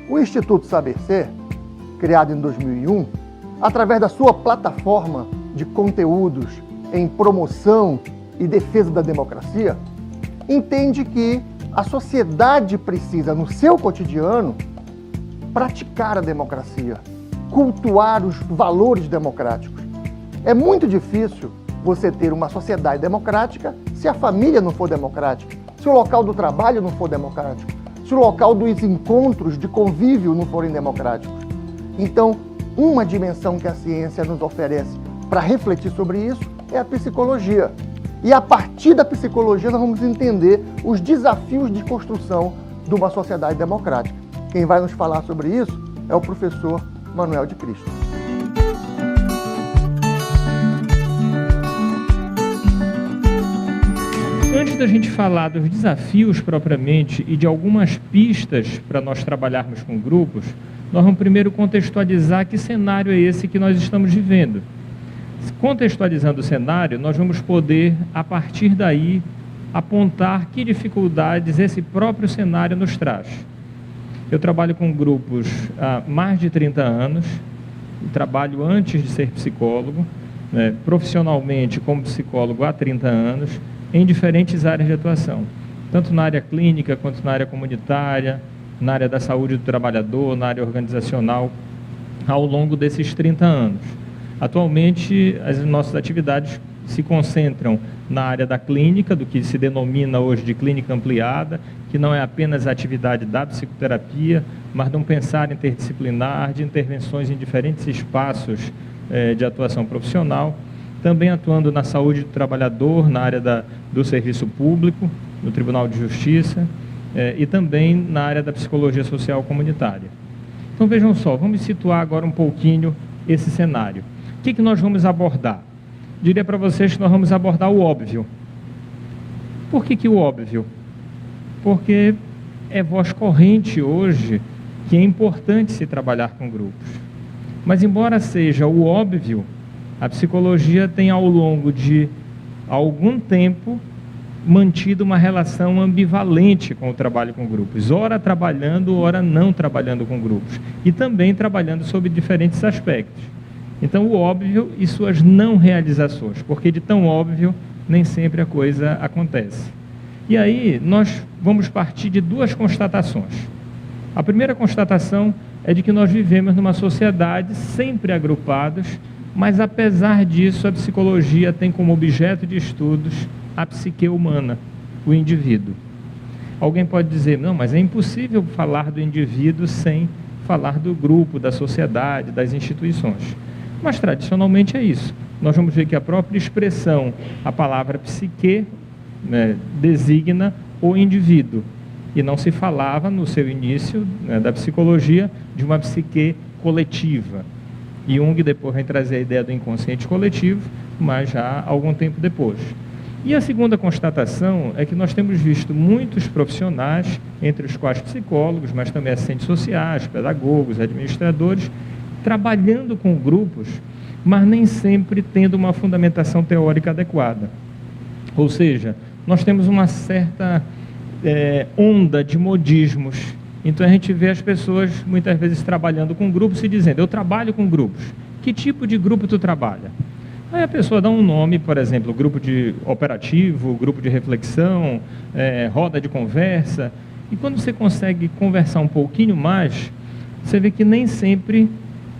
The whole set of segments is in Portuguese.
O Instituto Saber Ser, criado em 2001, através da sua plataforma de conteúdos em promoção e defesa da democracia, entende que a sociedade precisa, no seu cotidiano, praticar a democracia, cultuar os valores democráticos. É muito difícil você ter uma sociedade democrática se a família não for democrática, se o local do trabalho não for democrático, se o local dos encontros de convívio não forem democráticos. Então, uma dimensão que a ciência nos oferece para refletir sobre isso é a psicologia. E a partir da psicologia nós vamos entender os desafios de construção de uma sociedade democrática. Quem vai nos falar sobre isso é o professor Manuel de Cristo. Antes da gente falar dos desafios propriamente e de algumas pistas para nós trabalharmos com grupos, nós vamos primeiro contextualizar que cenário é esse que nós estamos vivendo. Contextualizando o cenário, nós vamos poder, a partir daí, apontar que dificuldades esse próprio cenário nos traz. Eu trabalho com grupos há mais de 30 anos, trabalho antes de ser psicólogo, profissionalmente como psicólogo há 30 anos, em diferentes áreas de atuação, tanto na área clínica quanto na área comunitária, na área da saúde do trabalhador, na área organizacional, ao longo desses 30 anos. Atualmente, as nossas atividades se concentram na área da clínica, do que se denomina hoje de clínica ampliada, que não é apenas a atividade da psicoterapia, mas de um pensar interdisciplinar, de intervenções em diferentes espaços de atuação profissional, também atuando na saúde do trabalhador, na área do serviço público, no Tribunal de Justiça, e também na área da psicologia social comunitária. Então vejam só, vamos situar agora um pouquinho esse cenário. O que nós vamos abordar? Diria para vocês que nós vamos abordar o óbvio. Por que o óbvio? Porque é voz corrente hoje que é importante se trabalhar com grupos. Mas embora seja o óbvio, a psicologia tem ao longo de algum tempo mantido uma relação ambivalente com o trabalho com grupos, ora trabalhando, ora não trabalhando com grupos, e também trabalhando sobre diferentes aspectos. Então, o óbvio e suas não realizações, porque de tão óbvio, nem sempre a coisa acontece. E aí, nós vamos partir de duas constatações. A primeira constatação é de que nós vivemos numa sociedade sempre agrupados, mas apesar disso, a psicologia tem como objeto de estudos a psique humana, o indivíduo. Alguém pode dizer, não, mas é impossível falar do indivíduo sem falar do grupo, da sociedade, das instituições. Mas tradicionalmente é isso. Nós vamos ver que a própria expressão, a palavra psique, designa o indivíduo. E não se falava no seu início da psicologia de uma psique coletiva. Jung depois vem trazer a ideia do inconsciente coletivo, mas já há algum tempo depois. E a segunda constatação é que nós temos visto muitos profissionais, entre os quais psicólogos, mas também assistentes sociais, pedagogos, administradores, trabalhando com grupos, mas nem sempre tendo uma fundamentação teórica adequada. Ou seja, nós temos uma certa onda de modismos. Então a gente vê as pessoas muitas vezes trabalhando com grupos e dizendo, eu trabalho com grupos. Que tipo de grupo tu trabalha? Aí a pessoa dá um nome, por exemplo, grupo de operativo, grupo de reflexão, roda de conversa. E quando você consegue conversar um pouquinho mais, você vê que nem sempre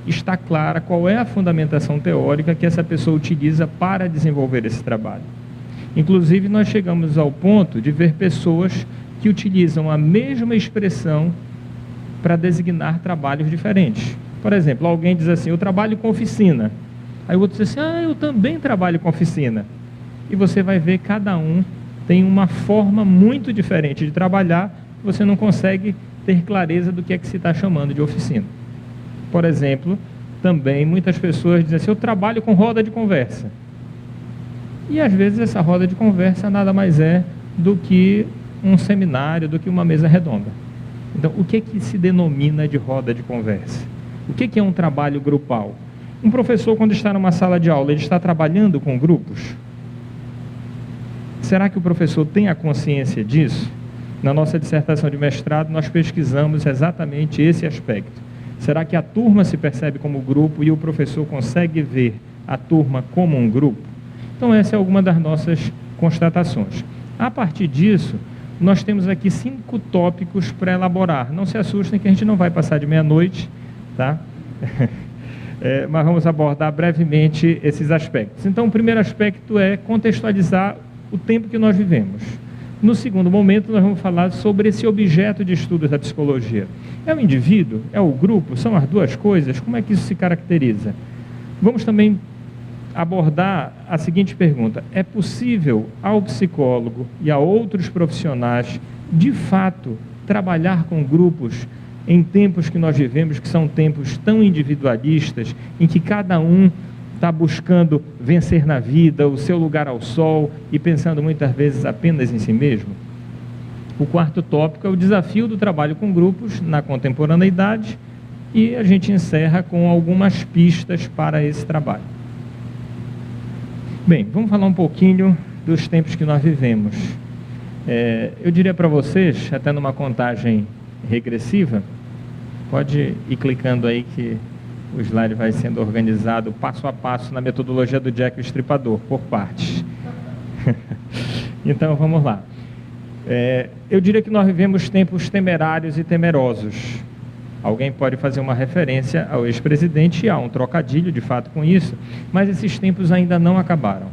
está clara qual é a fundamentação teórica que essa pessoa utiliza para desenvolver esse trabalho. Inclusive, nós chegamos ao ponto de ver pessoas que utilizam a mesma expressão para designar trabalhos diferentes. Por exemplo, alguém diz assim, eu trabalho com oficina. Aí o outro diz assim, eu também trabalho com oficina. E você vai ver que cada um tem uma forma muito diferente de trabalhar, você não consegue ter clareza do que é que se está chamando de oficina. Por exemplo, também muitas pessoas dizem assim, eu trabalho com roda de conversa. E às vezes essa roda de conversa nada mais é do que um seminário, do que uma mesa redonda. Então, o que se denomina de roda de conversa? O que é um trabalho grupal? Um professor, quando está numa sala de aula, ele está trabalhando com grupos? Será que o professor tem a consciência disso? Na nossa dissertação de mestrado, nós pesquisamos exatamente esse aspecto. Será que a turma se percebe como grupo e o professor consegue ver a turma como um grupo? Então, essa é alguma das nossas constatações. A partir disso, nós temos aqui 5 tópicos para elaborar. Não se assustem que a gente não vai passar de meia-noite, tá? Mas vamos abordar brevemente esses aspectos. Então, o primeiro aspecto é contextualizar o tempo que nós vivemos. No segundo momento, nós vamos falar sobre esse objeto de estudos da psicologia. É o indivíduo? É o grupo? São as duas coisas? Como é que isso se caracteriza? Vamos também abordar a seguinte pergunta: é possível ao psicólogo e a outros profissionais, de fato, trabalhar com grupos em tempos que nós vivemos, que são tempos tão individualistas, em que cada um está buscando vencer na vida, o seu lugar ao sol e pensando muitas vezes apenas em si mesmo? O quarto tópico é o desafio do trabalho com grupos na contemporaneidade, e a gente encerra com algumas pistas para esse trabalho. Bem, vamos falar um pouquinho dos tempos que nós vivemos. Eu diria para vocês, até numa contagem regressiva, pode ir clicando aí que o slide vai sendo organizado passo a passo na metodologia do Jack o Estripador, por partes. Então, vamos lá. Eu diria que nós vivemos tempos temerários e temerosos. Alguém pode fazer uma referência ao ex-presidente, há um trocadilho de fato com isso, mas esses tempos ainda não acabaram,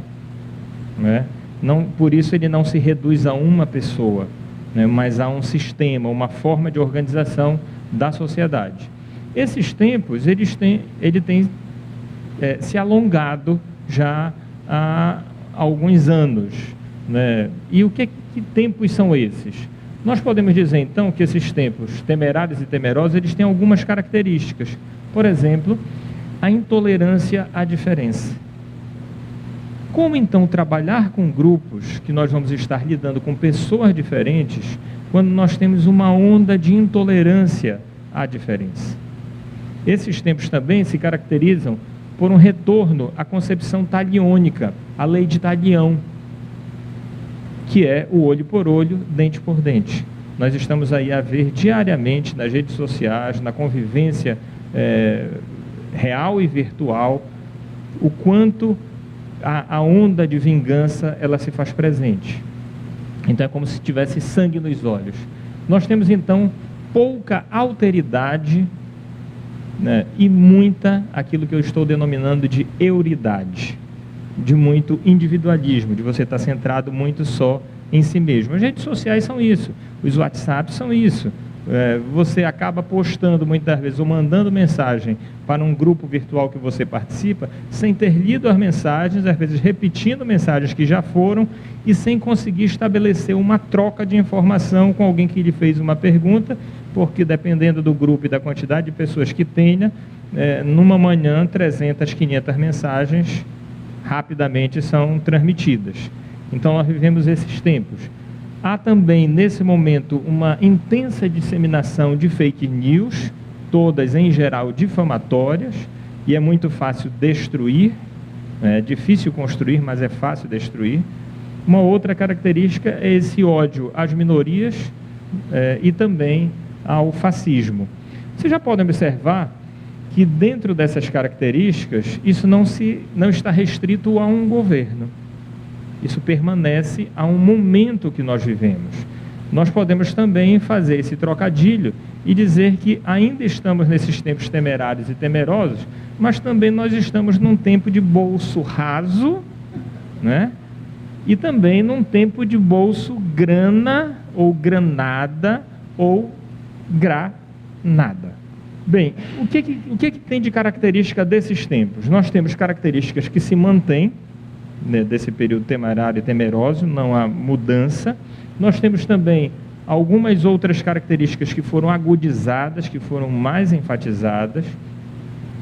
né? Não, por isso ele não se reduz a uma pessoa, né, mas a um sistema, uma forma de organização da sociedade. Esses tempos, ele tem se alongado já há alguns anos, né? E que tempos são esses? Nós podemos dizer, então, que esses tempos temerários e temerosos, eles têm algumas características. Por exemplo, a intolerância à diferença. Como, então, trabalhar com grupos que nós vamos estar lidando com pessoas diferentes, quando nós temos uma onda de intolerância à diferença? Esses tempos também se caracterizam por um retorno à concepção taliônica, à lei de Talião, que é o olho por olho, dente por dente. Nós estamos aí a ver diariamente nas redes sociais, na convivência real e virtual, o quanto a onda de vingança ela se faz presente. Então é como se tivesse sangue nos olhos. Nós temos então pouca alteridade, né, e muita, aquilo que eu estou denominando de euridade, de muito individualismo, de você estar centrado muito só em si mesmo. As redes sociais são isso, os WhatsApps são isso. Você acaba postando muitas vezes ou mandando mensagem para um grupo virtual que você participa, sem ter lido as mensagens, às vezes repetindo mensagens que já foram e sem conseguir estabelecer uma troca de informação com alguém que lhe fez uma pergunta, porque dependendo do grupo e da quantidade de pessoas que tenha, numa manhã 300, 500 mensagens rapidamente são transmitidas. Então nós vivemos esses tempos. Há também nesse momento uma intensa disseminação de fake news, todas em geral difamatórias, e é muito fácil destruir, é difícil construir, mas é fácil destruir. Uma outra característica é esse ódio às minorias e também ao fascismo. Vocês já podem observar que dentro dessas características, isso não está restrito a um governo. Isso permanece a um momento que nós vivemos. Nós podemos também fazer esse trocadilho e dizer que ainda estamos nesses tempos temerários e temerosos, mas também nós estamos num tempo de bolso raso, né? E também num tempo de bolso grana, ou granada, ou granada. Bem, o que tem de característica desses tempos? Nós temos características que se mantêm, né, desse período temerário e temeroso, não há mudança. Nós temos também algumas outras características que foram agudizadas, que foram mais enfatizadas.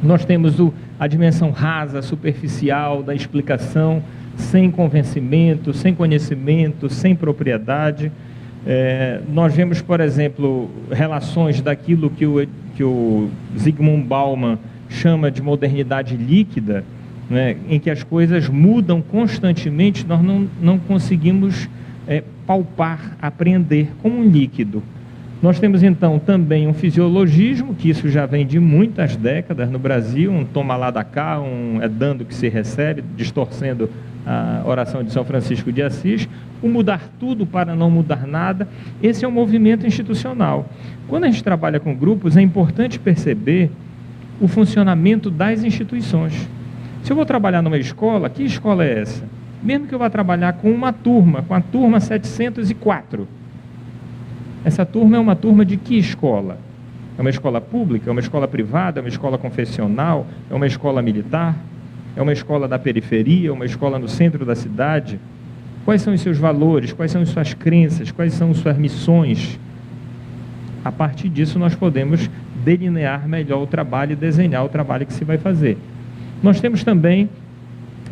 Nós temos a dimensão rasa, superficial da explicação, sem convencimento, sem conhecimento, sem propriedade. Nós vemos, por exemplo, relações daquilo que o Zygmunt Bauman chama de modernidade líquida, né, em que as coisas mudam constantemente, nós não conseguimos palpar, apreender como um líquido. Nós temos então também um fisiologismo, que isso já vem de muitas décadas no Brasil, um toma lá da cá, um é dando que se recebe, distorcendo a oração de São Francisco de Assis, o mudar tudo para não mudar nada. Esse é um movimento institucional. Quando a gente trabalha com grupos, é importante perceber o funcionamento das instituições. Se eu vou trabalhar numa escola, que escola é essa? Mesmo que eu vá trabalhar com uma turma, com a turma 704, essa turma é uma turma de que escola? É uma escola pública? É uma escola privada? É uma escola confessional? É uma escola militar? É uma escola da periferia? É uma escola no centro da cidade? Quais são os seus valores? Quais são as suas crenças? Quais são as suas missões? A partir disso, nós podemos delinear melhor o trabalho e desenhar o trabalho que se vai fazer. Nós temos também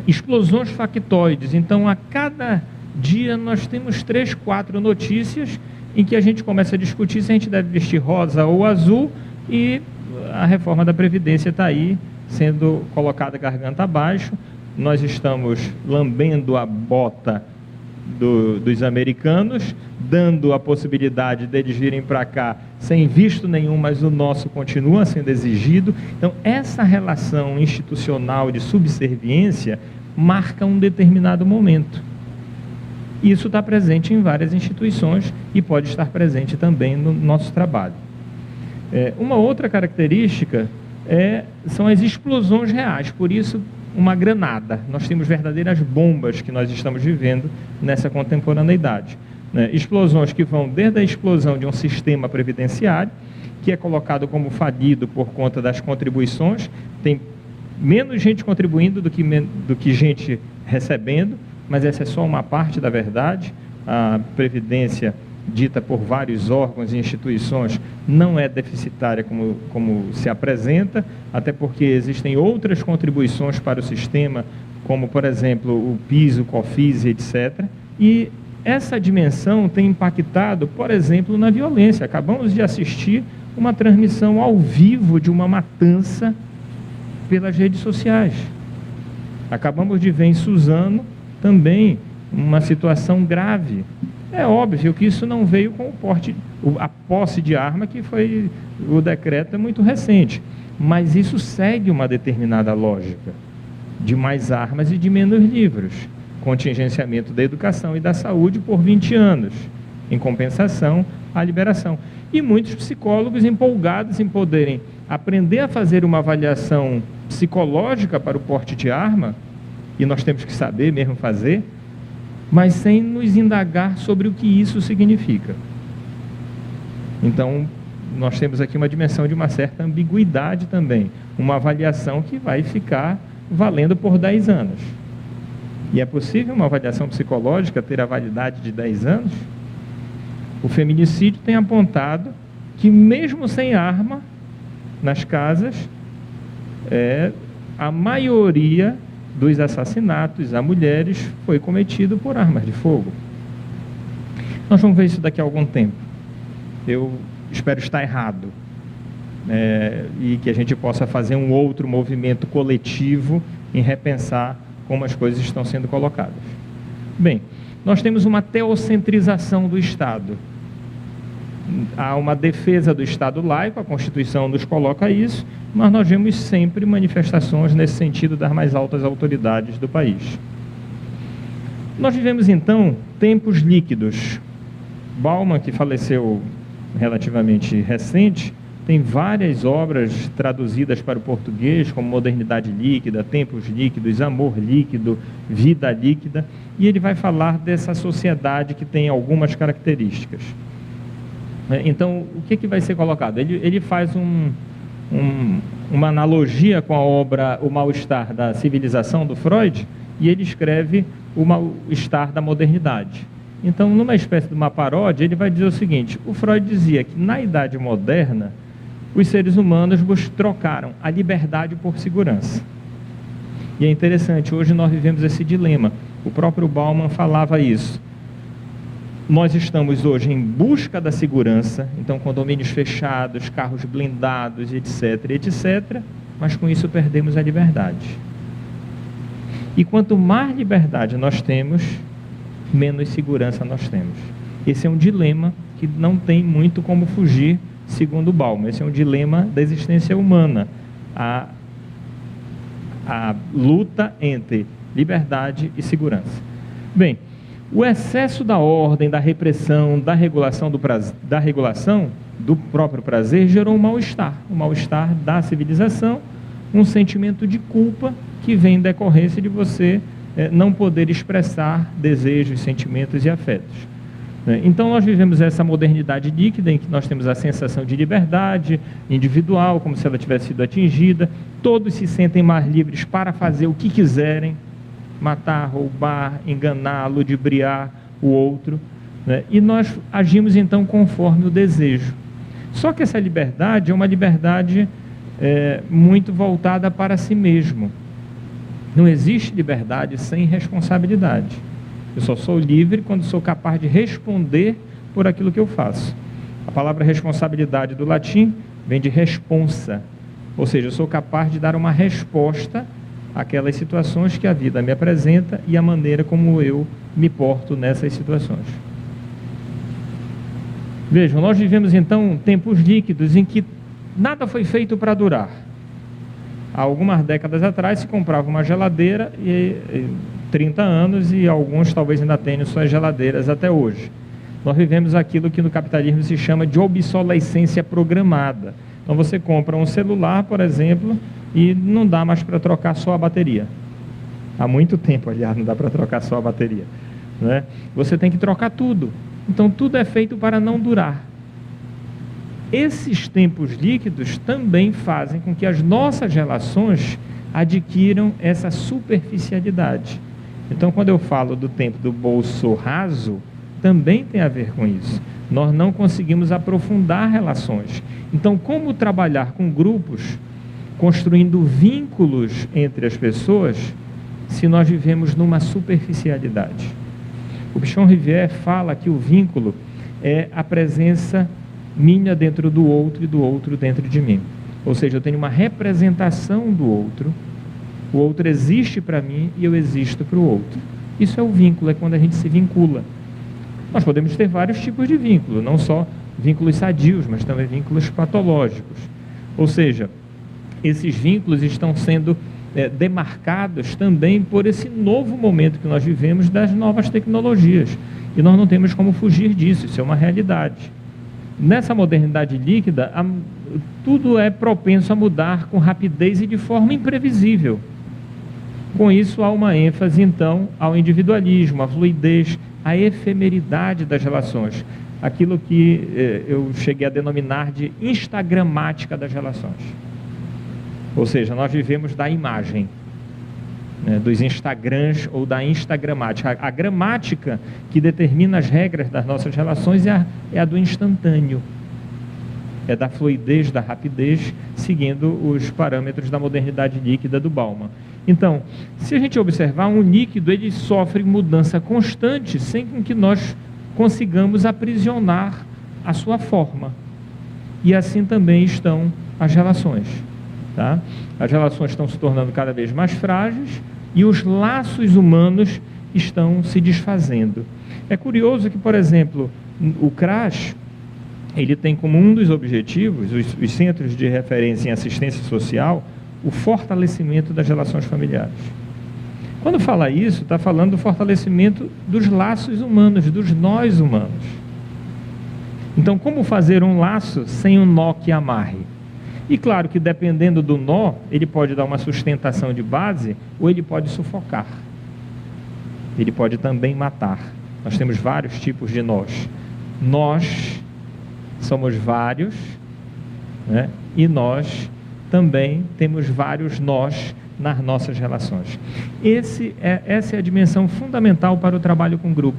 explosões factoides. Então, a cada dia, nós temos 3, 4 notícias em que a gente começa a discutir se a gente deve vestir rosa ou azul, e a reforma da Previdência está aí, sendo colocada garganta abaixo. Nós estamos lambendo a bota dos americanos, dando a possibilidade deles virem para cá sem visto nenhum, mas o nosso continua sendo exigido. Então, essa relação institucional de subserviência marca um determinado momento. Isso está presente em várias instituições e pode estar presente também no nosso trabalho. Uma outra característica são as explosões reais, por isso uma granada. Nós temos verdadeiras bombas que nós estamos vivendo nessa contemporaneidade. Explosões que vão desde a explosão de um sistema previdenciário, que é colocado como falido por conta das contribuições, tem menos gente contribuindo do que gente recebendo, mas essa é só uma parte da verdade. A Previdência, dita por vários órgãos e instituições, não é deficitária como se apresenta, até porque existem outras contribuições para o sistema, como, por exemplo, o PIS, o COFINS, etc. E essa dimensão tem impactado, por exemplo, na violência. Acabamos de assistir uma transmissão ao vivo de uma matança pelas redes sociais. Acabamos de ver em Suzano também uma situação grave. É óbvio que isso não veio com a posse de arma, que foi, o decreto é muito recente, mas isso segue uma determinada lógica de mais armas e de menos livros, contingenciamento da educação e da saúde por 20 anos, em compensação à liberação. E muitos psicólogos empolgados em poderem aprender a fazer uma avaliação psicológica para o porte de arma, e nós temos que saber mesmo fazer, mas sem nos indagar sobre o que isso significa. Então, nós temos aqui uma dimensão de uma certa ambiguidade também, uma avaliação que vai ficar valendo por 10 anos. E é possível uma avaliação psicológica ter a validade de 10 anos? O feminicídio tem apontado que mesmo sem arma nas casas, a maioria dos assassinatos a mulheres foi cometido por armas de fogo. Nós vamos ver isso daqui a algum tempo. Eu espero estar errado, e que a gente possa fazer um outro movimento coletivo em repensar como as coisas estão sendo colocadas. Bem, nós temos uma teocentrização do Estado. Há uma defesa do Estado laico, a Constituição nos coloca isso, mas nós vemos sempre manifestações nesse sentido das mais altas autoridades do país. Nós vivemos, então, tempos líquidos. Bauman, que faleceu relativamente recente, tem várias obras traduzidas para o português, como Modernidade Líquida, Tempos Líquidos, Amor Líquido, Vida Líquida, e ele vai falar dessa sociedade que tem algumas características. Então, o que vai ser colocado? Ele faz uma analogia com a obra O Mal-Estar da Civilização, do Freud, e ele escreve O Mal-Estar da Modernidade. Então, numa espécie de uma paródia, ele vai dizer o seguinte: o Freud dizia que na Idade Moderna, os seres humanos trocaram a liberdade por segurança. E é interessante, hoje nós vivemos esse dilema. O próprio Bauman falava isso. Nós estamos hoje em busca da segurança, então condomínios fechados, carros blindados, etc, etc, mas com isso perdemos a liberdade. E quanto mais liberdade nós temos, menos segurança nós temos. Esse é um dilema que não tem muito como fugir, segundo Bauman. Esse é um dilema da existência humana. A luta entre liberdade e segurança. Bem, o excesso da ordem, da repressão, da regulação do próprio prazer gerou um mal-estar da civilização, um sentimento de culpa que vem em decorrência de você não poder expressar desejos, sentimentos e afetos. Então nós vivemos essa modernidade líquida em que nós temos a sensação de liberdade individual, como se ela tivesse sido atingida, todos se sentem mais livres para fazer o que quiserem, matar, roubar, enganar, ludibriar o outro, e nós agimos então conforme o desejo. Só que essa liberdade é uma liberdade muito voltada para si mesmo. Não existe liberdade sem responsabilidade. Eu só sou livre quando sou capaz de responder por aquilo que eu faço. A palavra responsabilidade do latim vem de responsa, ou seja, eu sou capaz de dar uma resposta àquelas situações que a vida me apresenta e a maneira como eu me porto nessas situações. Vejam, nós vivemos então tempos líquidos em que nada foi feito para durar. Há algumas décadas atrás se comprava uma geladeira e 30 anos e alguns talvez ainda tenham suas geladeiras até hoje. Nós vivemos aquilo que no capitalismo se chama de obsolescência programada. Então você compra um celular, por exemplo, e não dá mais para trocar só a bateria. Há muito tempo, aliás, não dá para trocar só a bateria, né? Você tem que trocar tudo. Então tudo é feito para não durar. Esses tempos líquidos também fazem com que as nossas relações adquiram essa superficialidade. Então, quando eu falo do tempo do bolso raso, também tem a ver com isso. Nós não conseguimos aprofundar relações. Então, como trabalhar com grupos, construindo vínculos entre as pessoas, se nós vivemos numa superficialidade? O Pichon Rivière fala que o vínculo é a presença minha dentro do outro e do outro dentro de mim. Ou seja, eu tenho uma representação do outro, o outro existe para mim e eu existo para o outro. Isso é o vínculo, é quando a gente se vincula. Nós podemos ter vários tipos de vínculo, não só vínculos sadios, mas também vínculos patológicos. Ou seja, esses vínculos estão sendo demarcados também por esse novo momento que nós vivemos das novas tecnologias. E nós não temos como fugir disso, isso é uma realidade. Nessa modernidade líquida, tudo é propenso a mudar com rapidez e de forma imprevisível. Com isso, há uma ênfase, então, ao individualismo, à fluidez, à efemeridade das relações. Aquilo que eu cheguei a denominar de instagramática das relações. Ou seja, nós vivemos da imagem, dos Instagrams ou da instagramática. A gramática que determina as regras das nossas relações é a do instantâneo, é da fluidez, da rapidez, seguindo os parâmetros da modernidade líquida do Bauman. Então, se a gente observar, um líquido ele sofre mudança constante sem que nós consigamos aprisionar a sua forma. E assim também estão as relações. Tá? As relações estão se tornando cada vez mais frágeis e os laços humanos estão se desfazendo. É curioso que, por exemplo, o CRAS, ele tem como um dos objetivos, os Centros de Referência em Assistência Social, o fortalecimento das relações familiares. Quando fala isso, está falando do fortalecimento dos laços humanos, dos nós humanos. Então, como fazer um laço sem um nó que amarre? E claro que dependendo do nó, ele pode dar uma sustentação de base ou ele pode sufocar. Ele pode também matar. Nós temos vários tipos de nós. Nós somos vários, né? E nós também temos vários nós nas nossas relações. Essa é a dimensão fundamental para o trabalho com grupo.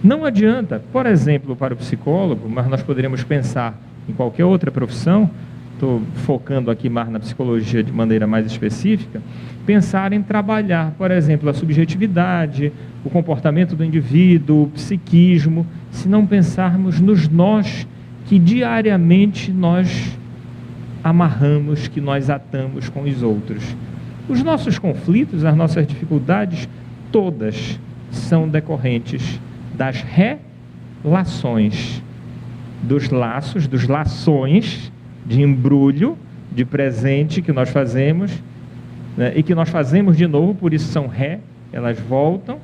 Não adianta, por exemplo, para o psicólogo, mas nós poderíamos pensar em qualquer outra profissão, estou focando aqui mais na psicologia de maneira mais específica, pensar em trabalhar, por exemplo, a subjetividade, o comportamento do indivíduo, o psiquismo, se não pensarmos nos nós que diariamente nós amarramos, que nós atamos com os outros. Os nossos conflitos, as nossas dificuldades, todas são decorrentes das relações, dos laços, dos lações de embrulho, de presente que nós fazemos, né, e que nós fazemos de novo, por isso são elas voltam,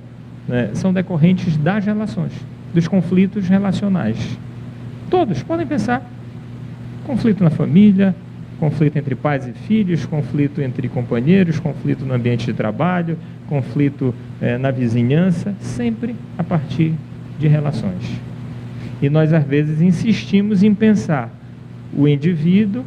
né, são decorrentes das relações, dos conflitos relacionais. Todos, podem pensar, conflito na família, conflito entre pais e filhos, conflito entre companheiros, conflito no ambiente de trabalho, conflito na vizinhança, sempre a partir de relações. E nós, às vezes, insistimos em pensar o indivíduo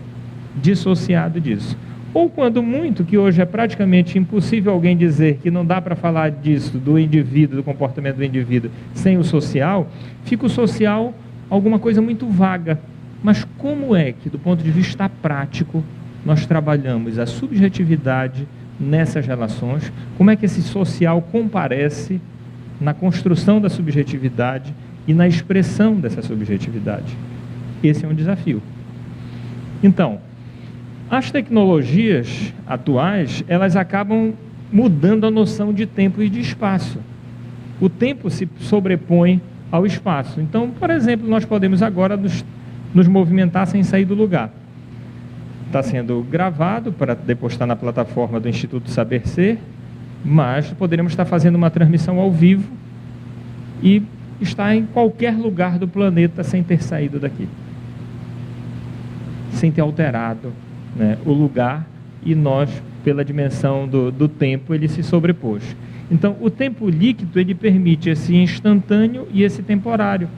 dissociado disso. Ou quando muito, que hoje é praticamente impossível alguém dizer que não dá para falar disso, do indivíduo, do comportamento do indivíduo, sem o social, fica o social alguma coisa muito vaga. Mas como é que, do ponto de vista prático, nós trabalhamos a subjetividade nessas relações? Como é que esse social comparece na construção da subjetividade e na expressão dessa subjetividade? Esse é um desafio. Então, as tecnologias atuais, elas acabam mudando a noção de tempo e de espaço. O tempo se sobrepõe ao espaço. Então, por exemplo, nós podemos agora nos movimentar sem sair do lugar. Está sendo gravado para depois estar na plataforma do Instituto Saber Ser, mas poderemos estar fazendo uma transmissão ao vivo e estar em qualquer lugar do planeta sem ter saído daqui, sem ter alterado, né, o lugar, e nós, pela dimensão do tempo, ele se sobrepôs. Então, o tempo líquido, ele permite esse instantâneo e esse temporário.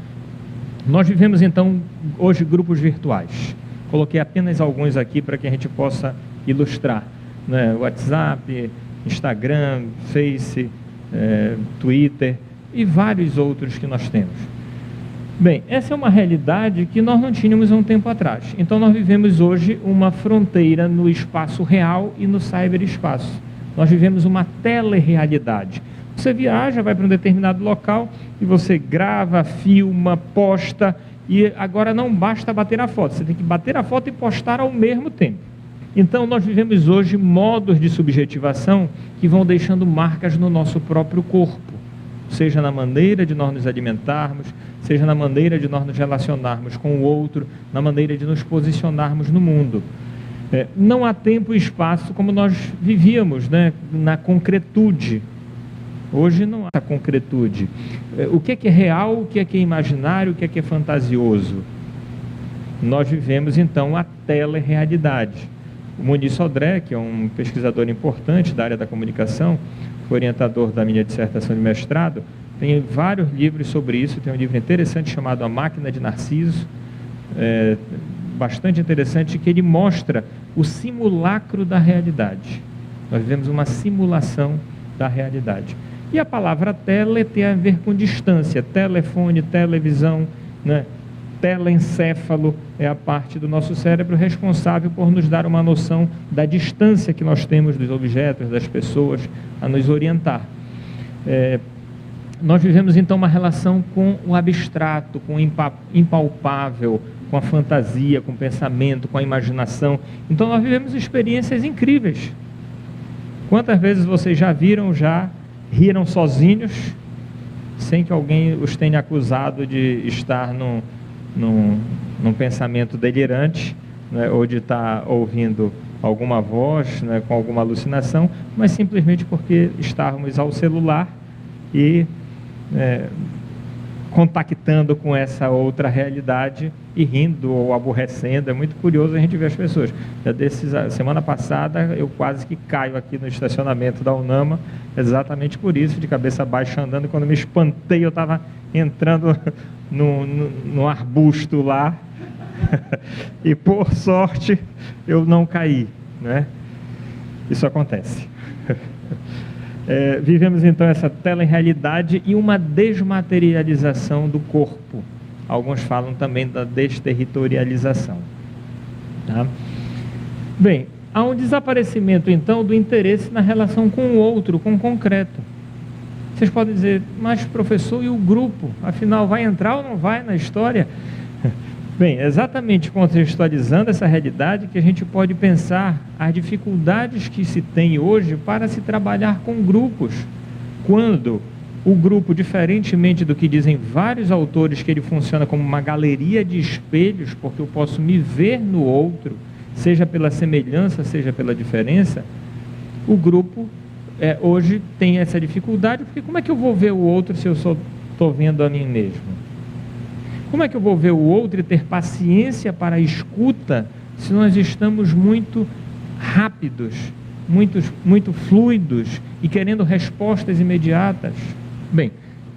Nós vivemos, então, hoje, grupos virtuais. Coloquei apenas alguns aqui para que a gente possa ilustrar, né? WhatsApp, Instagram, Face, Twitter e vários outros que nós temos. Bem, essa é uma realidade que nós não tínhamos há um tempo atrás. Então, nós vivemos hoje uma fronteira no espaço real e no cyberespaço. Nós vivemos uma telerealidade. Você viaja, vai para um determinado local e você grava, filma, posta, e agora não basta bater a foto, você tem que bater a foto e postar ao mesmo tempo. Então, nós vivemos hoje modos de subjetivação que vão deixando marcas no nosso próprio corpo, seja na maneira de nós nos alimentarmos, seja na maneira de nós nos relacionarmos com o outro, na maneira de nos posicionarmos no mundo. Não há tempo e espaço como nós vivíamos, né, na concretude. Hoje não há essa concretude. O que é real, o que é imaginário, o que é fantasioso? Nós vivemos, então, a telerealidade. O Muniz Sodré, que é um pesquisador importante da área da comunicação, foi orientador da minha dissertação de mestrado, tem vários livros sobre isso. Tem um livro interessante chamado A Máquina de Narciso, bastante interessante, que ele mostra o simulacro da realidade. Nós vivemos uma simulação da realidade. E a palavra tele tem a ver com distância, telefone, televisão, né? Telencéfalo é a parte do nosso cérebro responsável por nos dar uma noção da distância que nós temos dos objetos, das pessoas, a nos orientar. Nós vivemos então uma relação com o abstrato, com o impalpável, com a fantasia, com o pensamento, com a imaginação. Então nós vivemos experiências incríveis. Quantas vezes vocês já riram sozinhos, sem que alguém os tenha acusado de estar num pensamento delirante, né, ou de estar ouvindo alguma voz, né, com alguma alucinação, mas simplesmente porque estávamos ao celular e contactando com essa outra realidade e rindo ou aborrecendo. É muito curioso a gente ver as pessoas. Semana passada eu quase que caio aqui no estacionamento da UNAMA, exatamente por isso, de cabeça baixa andando. Quando me espantei, eu estava entrando no arbusto lá e por sorte eu não caí, né? Isso acontece. Vivemos então essa telerealidade e uma desmaterialização do corpo. Alguns falam também da desterritorialização. Tá? Bem, há um desaparecimento então do interesse na relação com o outro, com o concreto. Vocês podem dizer, mas professor, e o grupo? Afinal, vai entrar ou não vai na história? Bem, exatamente contextualizando essa realidade que a gente pode pensar as dificuldades que se tem hoje para se trabalhar com grupos, quando O grupo, diferentemente do que dizem vários autores, que ele funciona como uma galeria de espelhos, porque eu posso me ver no outro, seja pela semelhança, seja pela diferença, o grupo hoje tem essa dificuldade, porque como é que eu vou ver o outro se eu só estou vendo a mim mesmo? Como é que eu vou ver o outro e ter paciência para a escuta se nós estamos muito rápidos, muito fluidos e querendo respostas imediatas? Bem,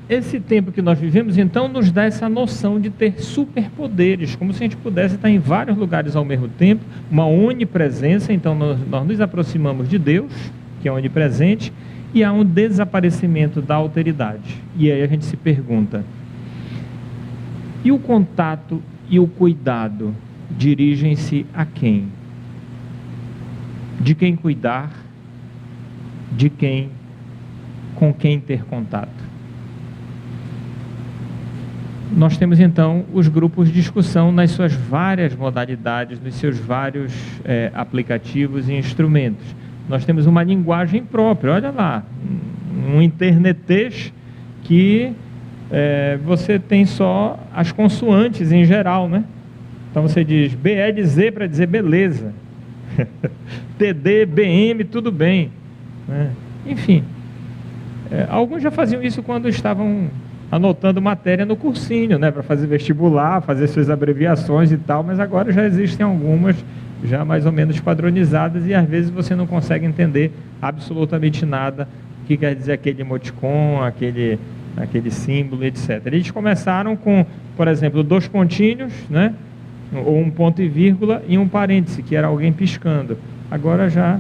esse tempo que nós vivemos, então, nos dá essa noção de ter superpoderes, como se a gente pudesse estar em vários lugares ao mesmo tempo, uma onipresença. Então nós nos aproximamos de Deus, que é onipresente, e há um desaparecimento da alteridade. E aí a gente se pergunta, e o contato e o cuidado dirigem-se a quem? De quem cuidar? Com quem ter contato? Nós temos então os grupos de discussão nas suas várias modalidades, nos seus vários aplicativos e instrumentos. Nós temos uma linguagem própria, olha lá, um internetês que você tem só as consoantes em geral, né? Então você diz BLZ para dizer beleza, TD, BM, tudo bem, né? Enfim, alguns já faziam isso quando estavam anotando matéria no cursinho, né, para fazer vestibular, fazer suas abreviações e tal, mas agora já existem algumas já mais ou menos padronizadas e às vezes você não consegue entender absolutamente nada o que quer dizer aquele emoticon, aquele símbolo, etc. Eles começaram com, por exemplo, 2 pontinhos, né, ou um ponto e vírgula e um parêntese, que era alguém piscando. Agora já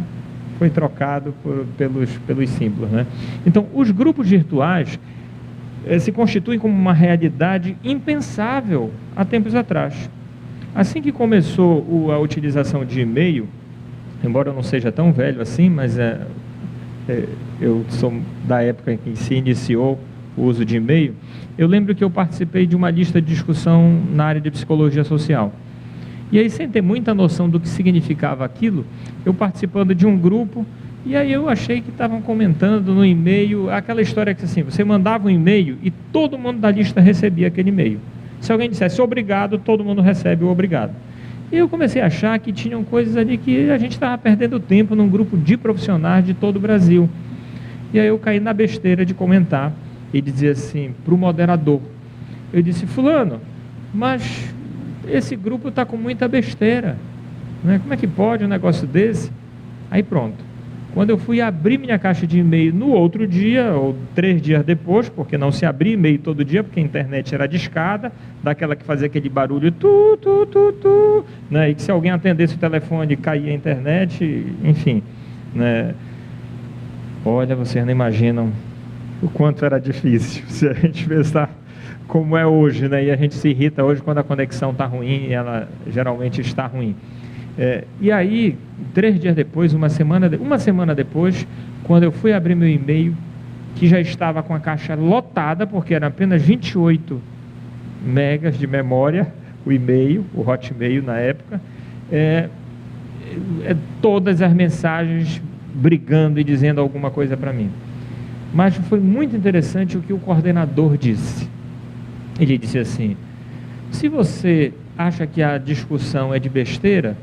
foi trocado pelos símbolos, né? Então, os grupos virtuais se constituem como uma realidade impensável há tempos atrás. Assim que começou a utilização de e-mail, embora eu não seja tão velho assim, mas eu sou da época em que se iniciou o uso de e-mail, eu lembro que eu participei de uma lista de discussão na área de psicologia social. E aí, sem ter muita noção do que significava aquilo, eu participando de um grupo, e aí eu achei que estavam comentando no e-mail, aquela história que assim, você mandava um e-mail e todo mundo da lista recebia aquele e-mail. Se alguém dissesse obrigado, todo mundo recebe o obrigado. E eu comecei a achar que tinham coisas ali que a gente estava perdendo tempo num grupo de profissionais de todo o Brasil. E aí eu caí na besteira de comentar e dizer assim, para o moderador, eu disse, fulano, mas esse grupo está com muita besteira, né? Como é que pode um negócio desse? Aí pronto. Quando eu fui abrir minha caixa de e-mail no outro dia, ou 3 dias depois, porque não se abria e-mail todo dia, porque a internet era discada, daquela que fazia aquele barulho, né? E que se alguém atendesse o telefone, caía a internet, enfim, né? Olha, vocês não imaginam o quanto era difícil, se a gente pensar como é hoje, né? E a gente se irrita hoje quando a conexão está ruim, e ela geralmente está ruim. E aí, 3 dias depois, uma semana depois, quando eu fui abrir meu e-mail, que já estava com a caixa lotada, porque eram apenas 28 megas de memória, o e-mail, o Hotmail na época, todas as mensagens brigando e dizendo alguma coisa para mim. Mas foi muito interessante o que o coordenador disse. Ele disse assim, se você acha que a discussão é de besteira,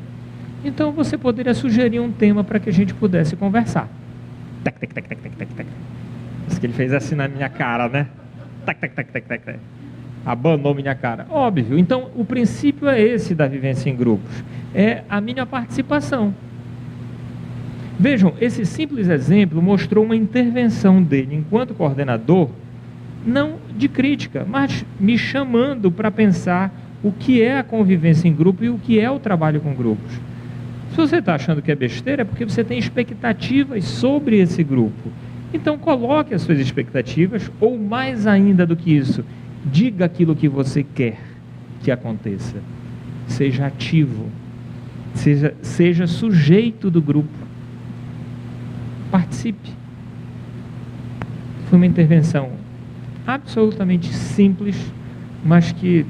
então você poderia sugerir um tema para que a gente pudesse conversar. Tac, tac, tac, tac, tac, tac, tac. Isso que ele fez assim na minha cara, né? Tac, tac, tac, tac, tac, tac. Abanou minha cara. Óbvio. Então, o princípio é esse da vivência em grupos. É a minha participação. Vejam, esse simples exemplo mostrou uma intervenção dele enquanto coordenador, não de crítica, mas me chamando para pensar o que é a convivência em grupo e o que é o trabalho com grupos. Se você está achando que é besteira, é porque você tem expectativas sobre esse grupo. Então coloque as suas expectativas, ou mais ainda do que isso, diga aquilo que você quer que aconteça. Seja ativo, seja sujeito do grupo. Participe. Foi uma intervenção absolutamente simples, mas que,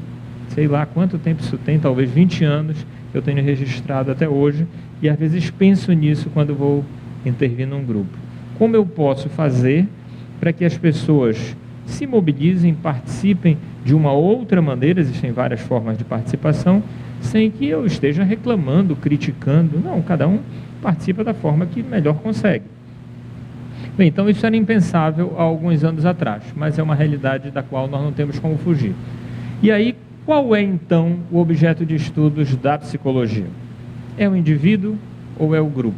sei lá quanto tempo isso tem, talvez 20 anos, eu tenho registrado até hoje, e às vezes penso nisso quando vou intervir num grupo. Como eu posso fazer para que as pessoas se mobilizem, participem de uma outra maneira, existem várias formas de participação, sem que eu esteja reclamando, criticando. Não, cada um participa da forma que melhor consegue. Bem, então isso era impensável há alguns anos atrás, mas é uma realidade da qual nós não temos como fugir. E aí, qual é então o objeto de estudos da psicologia? É o indivíduo ou é o grupo?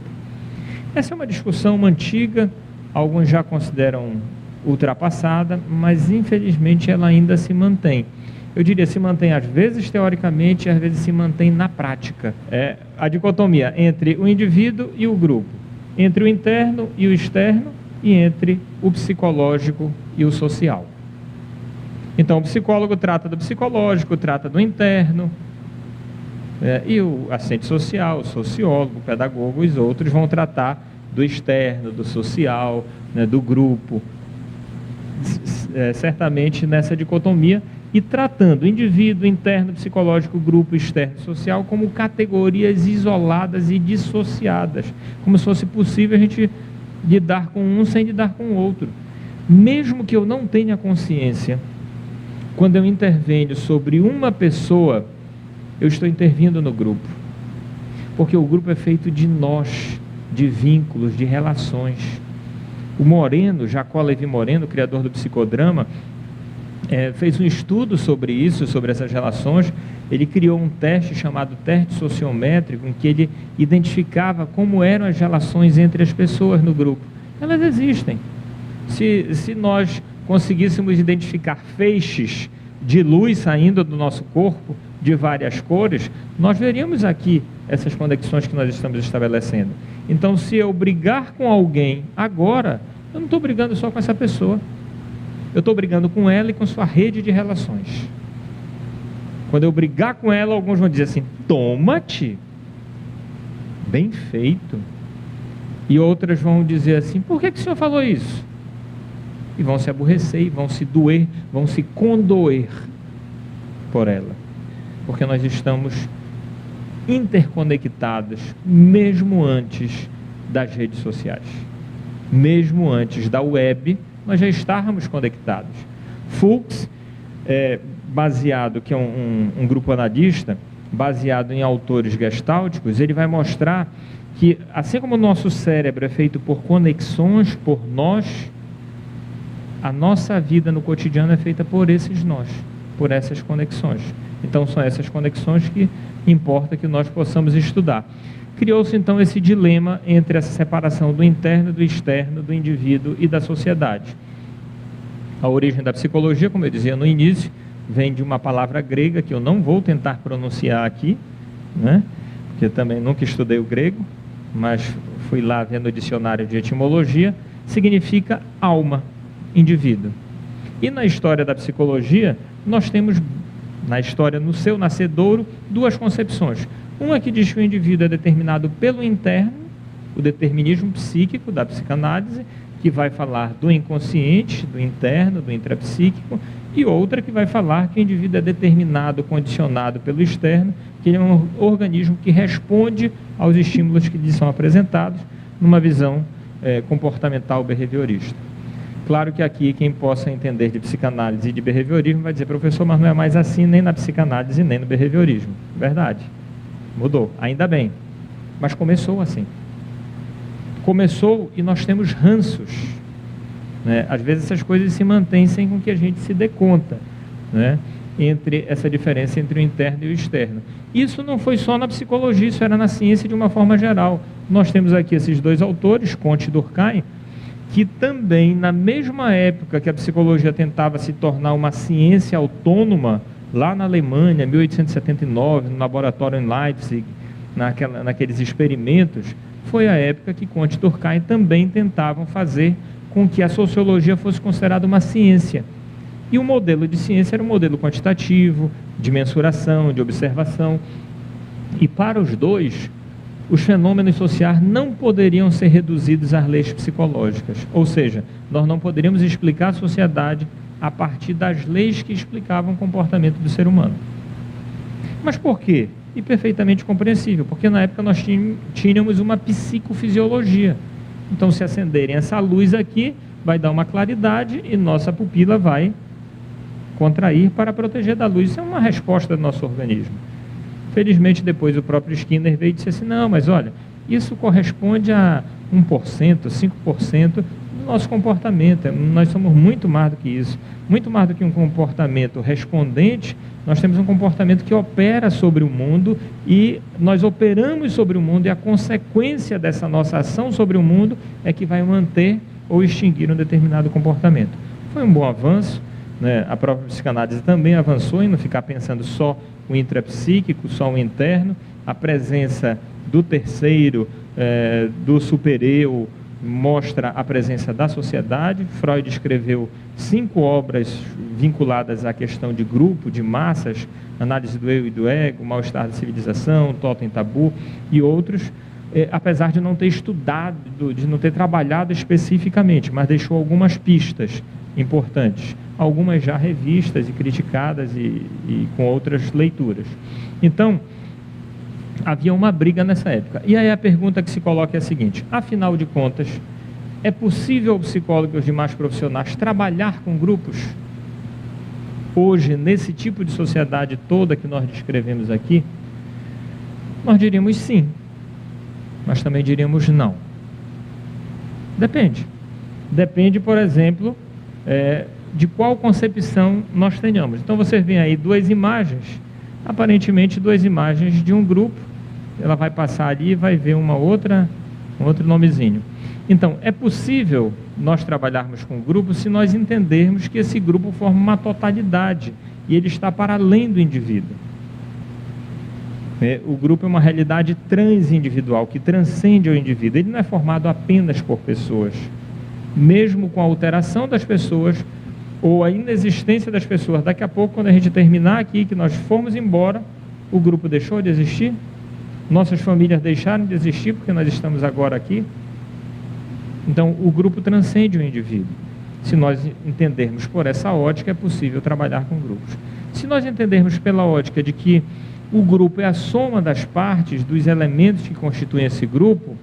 Essa é uma discussão antiga, alguns já consideram ultrapassada, mas infelizmente ela ainda se mantém. Eu diria, se mantém às vezes teoricamente, às vezes se mantém na prática. É a dicotomia entre o indivíduo e o grupo, entre o interno e o externo, e entre o psicológico e o social. Então, o psicólogo trata do psicológico, trata do interno, e o assistente social, o sociólogo, o pedagogo, os outros vão tratar do externo, do social, do grupo, certamente nessa dicotomia, e tratando indivíduo, interno, psicológico, grupo, externo e social como categorias isoladas e dissociadas, como se fosse possível a gente lidar com um sem lidar com o outro. Mesmo que eu não tenha consciência, quando eu intervenho sobre uma pessoa, eu estou intervindo no grupo, porque o grupo é feito de nós, de vínculos, de relações. O Moreno, Jacó Levi Moreno, criador do psicodrama, fez um estudo sobre isso, sobre essas relações. Ele criou um teste chamado teste sociométrico, em que ele identificava como eram as relações entre as pessoas no grupo. Elas existem. Se nós conseguíssemos identificar feixes de luz saindo do nosso corpo, de várias cores, nós veríamos aqui essas conexões que nós estamos estabelecendo. Então, se eu brigar com alguém agora, eu não estou brigando só com essa pessoa, eu estou brigando com ela e com sua rede de relações. Quando eu brigar com ela, alguns vão dizer assim: toma-te, bem feito. E outras vão dizer assim: por que o senhor falou isso? E vão se aborrecer, e vão se doer, vão se condoer por ela, porque nós estamos interconectados mesmo antes das redes sociais, mesmo antes da web, nós já estávamos conectados. Fuchs, baseado, que é um grupo analista, baseado em autores gestálticos, ele vai mostrar que, assim como o nosso cérebro é feito por conexões, por nós, a nossa vida no cotidiano é feita por esses nós, por essas conexões. Então, são essas conexões que importa que nós possamos estudar. Criou-se, então, esse dilema entre essa separação do interno, do externo, do indivíduo e da sociedade. A origem da psicologia, como eu dizia no início, vem de uma palavra grega que eu não vou tentar pronunciar aqui, né? Porque também nunca estudei o grego, mas fui lá vendo o dicionário de etimologia. Significa alma, indivíduo. E na história da psicologia, nós temos, na história, no seu nascedouro, duas concepções. Uma que diz que o indivíduo é determinado pelo interno, o determinismo psíquico da psicanálise, que vai falar do inconsciente, do interno, do intrapsíquico, e outra que vai falar que o indivíduo é determinado, condicionado pelo externo, que ele é um organismo que responde aos estímulos que lhe são apresentados, numa visão comportamental behaviorista. Claro que aqui quem possa entender de psicanálise e de behaviorismo vai dizer: professor, mas não é mais assim nem na psicanálise nem no behaviorismo. Verdade, mudou, ainda bem, mas começou assim. Começou e nós temos ranços, né? Às vezes essas coisas se mantêm sem com que a gente se dê conta, né? Entre essa diferença entre o interno e o externo. Isso não foi só na psicologia, isso era na ciência de uma forma geral. Nós temos aqui esses dois autores, Comte e Durkheim, que também, na mesma época que a psicologia tentava se tornar uma ciência autônoma, lá na Alemanha, 1879, no laboratório em Leipzig, naqueles experimentos, foi a época que Comte e Durkheim também tentavam fazer com que a sociologia fosse considerada uma ciência. E o modelo de ciência era um modelo quantitativo, de mensuração, de observação. E para os dois, os fenômenos sociais não poderiam ser reduzidos às leis psicológicas. Ou seja, nós não poderíamos explicar a sociedade a partir das leis que explicavam o comportamento do ser humano. Mas por quê? E perfeitamente compreensível, porque na época nós tínhamos uma psicofisiologia. Então, se acenderem essa luz aqui, vai dar uma claridade e nossa pupila vai contrair para proteger da luz. Isso é uma resposta do nosso organismo. Felizmente, depois o próprio Skinner veio e disse assim, não, mas olha, isso corresponde a 1%, 5% do nosso comportamento. Nós somos muito mais do que isso. Muito mais do que um comportamento respondente, nós temos um comportamento que opera sobre o mundo e nós operamos sobre o mundo e a consequência dessa nossa ação sobre o mundo é que vai manter ou extinguir um determinado comportamento. Foi um bom avanço, né? A própria psicanálise também avançou em não ficar pensando só o intrapsíquico, só o interno, a presença do terceiro, do supereu, mostra a presença da sociedade. Freud escreveu 5 obras vinculadas à questão de grupo, de massas, análise do eu e do ego, mal-estar da civilização, totem tabu e outros, apesar de não ter estudado, de não ter trabalhado especificamente, mas deixou algumas pistas importantes, algumas já revistas e criticadas e com outras leituras. Então, havia uma briga nessa época. E aí a pergunta que se coloca é a seguinte, afinal de contas, é possível psicólogos e os demais profissionais trabalhar com grupos? Hoje, nesse tipo de sociedade toda que nós descrevemos aqui, nós diríamos sim, mas também diríamos não. Depende. Depende, por exemplo, de qual concepção nós tenhamos. Então, vocês veem aí 2 imagens, aparentemente 2 imagens de um grupo. Ela vai passar ali e vai ver um outro nomezinho. Então, é possível nós trabalharmos com o grupo se nós entendermos que esse grupo forma uma totalidade e ele está para além do indivíduo. O grupo é uma realidade transindividual, que transcende o indivíduo. Ele não é formado apenas por pessoas. Mesmo com a alteração das pessoas ou a inexistência das pessoas, daqui a pouco, quando a gente terminar aqui, que nós formos embora, o grupo deixou de existir? Nossas famílias deixaram de existir porque nós estamos agora aqui? Então, o grupo transcende o indivíduo. Se nós entendermos por essa ótica, é possível trabalhar com grupos. Se nós entendermos pela ótica de que o grupo é a soma das partes, dos elementos que constituem esse grupo,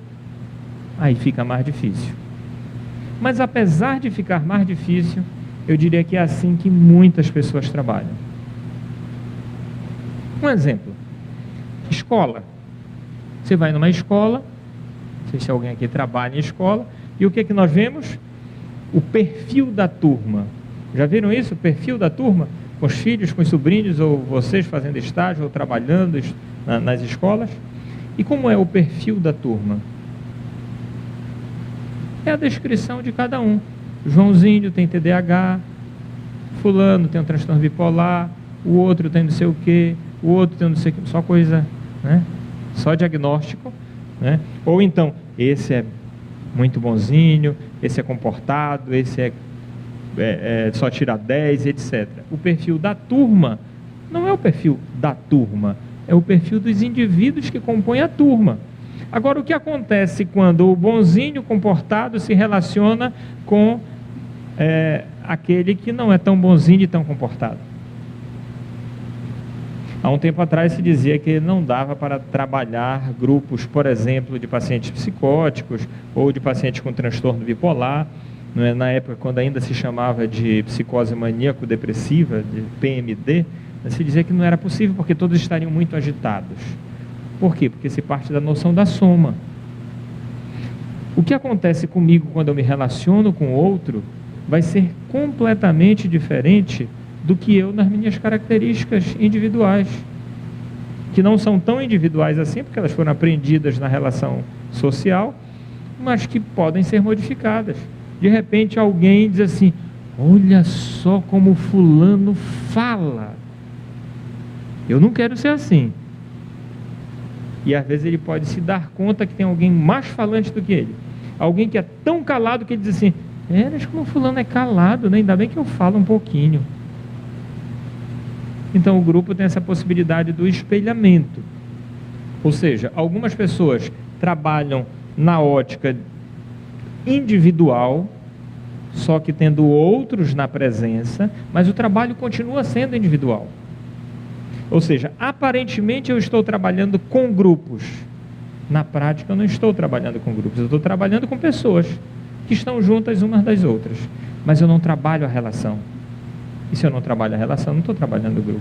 aí fica mais difícil. Mas apesar de ficar mais difícil, eu diria que é assim que muitas pessoas trabalham. Um exemplo, escola. Você vai numa escola, não sei se alguém aqui trabalha em escola, e o que é que nós vemos? O perfil da turma. Já viram isso? O perfil da turma? Com os filhos, com os sobrinhos, ou vocês fazendo estágio, ou trabalhando nas escolas? E como é o perfil da turma? É a descrição de cada um. Joãozinho tem TDAH, fulano tem um transtorno bipolar, o outro tem não sei o quê, o outro tem não sei o quê, só coisa, né? Só diagnóstico, né? Ou então, esse é muito bonzinho, esse é comportado, esse só tira 10, etc. O perfil da turma não é o perfil da turma, é o perfil dos indivíduos que compõem a turma. Agora, o que acontece quando o bonzinho comportado se relaciona com aquele que não é tão bonzinho e tão comportado? Há um tempo atrás se dizia que não dava para trabalhar grupos, por exemplo, de pacientes psicóticos ou de pacientes com transtorno bipolar, não é? Na época, quando ainda se chamava de psicose maníaco-depressiva, de PMD, se dizia que não era possível porque todos estariam muito agitados. Por quê? Porque se parte da noção da soma. O que acontece comigo quando eu me relaciono com o outro vai ser completamente diferente do que eu nas minhas características individuais, que não são tão individuais assim, porque elas foram aprendidas na relação social, mas que podem ser modificadas. De repente alguém diz assim, olha só como fulano fala, eu não quero ser assim. E às vezes ele pode se dar conta que tem alguém mais falante do que ele, alguém que é tão calado que ele diz assim, mas como fulano é calado, né? Ainda bem que eu falo um pouquinho. Então o grupo tem essa possibilidade do espelhamento, ou seja, algumas pessoas trabalham na ótica individual, só que tendo outros na presença, mas o trabalho continua sendo individual. Ou seja, aparentemente eu estou trabalhando com grupos, na prática eu não estou trabalhando com grupos, eu estou trabalhando com pessoas, que estão juntas umas das outras, mas eu não trabalho a relação. E se eu não trabalho a relação, eu não estou trabalhando o grupo.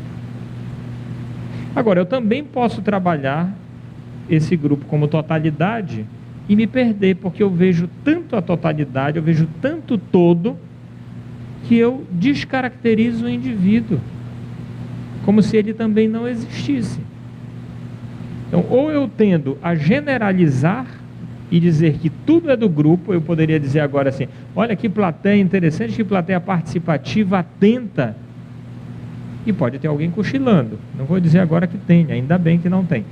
Agora, eu também posso trabalhar esse grupo como totalidade e me perder, porque eu vejo tanto a totalidade, eu vejo tanto todo, que eu descaracterizo o indivíduo, como se ele também não existisse. Então, ou eu tendo a generalizar e dizer que tudo é do grupo, eu poderia dizer agora assim, olha que plateia interessante, que plateia participativa, atenta, e pode ter alguém cochilando, não vou dizer agora que tem, ainda bem que não tem.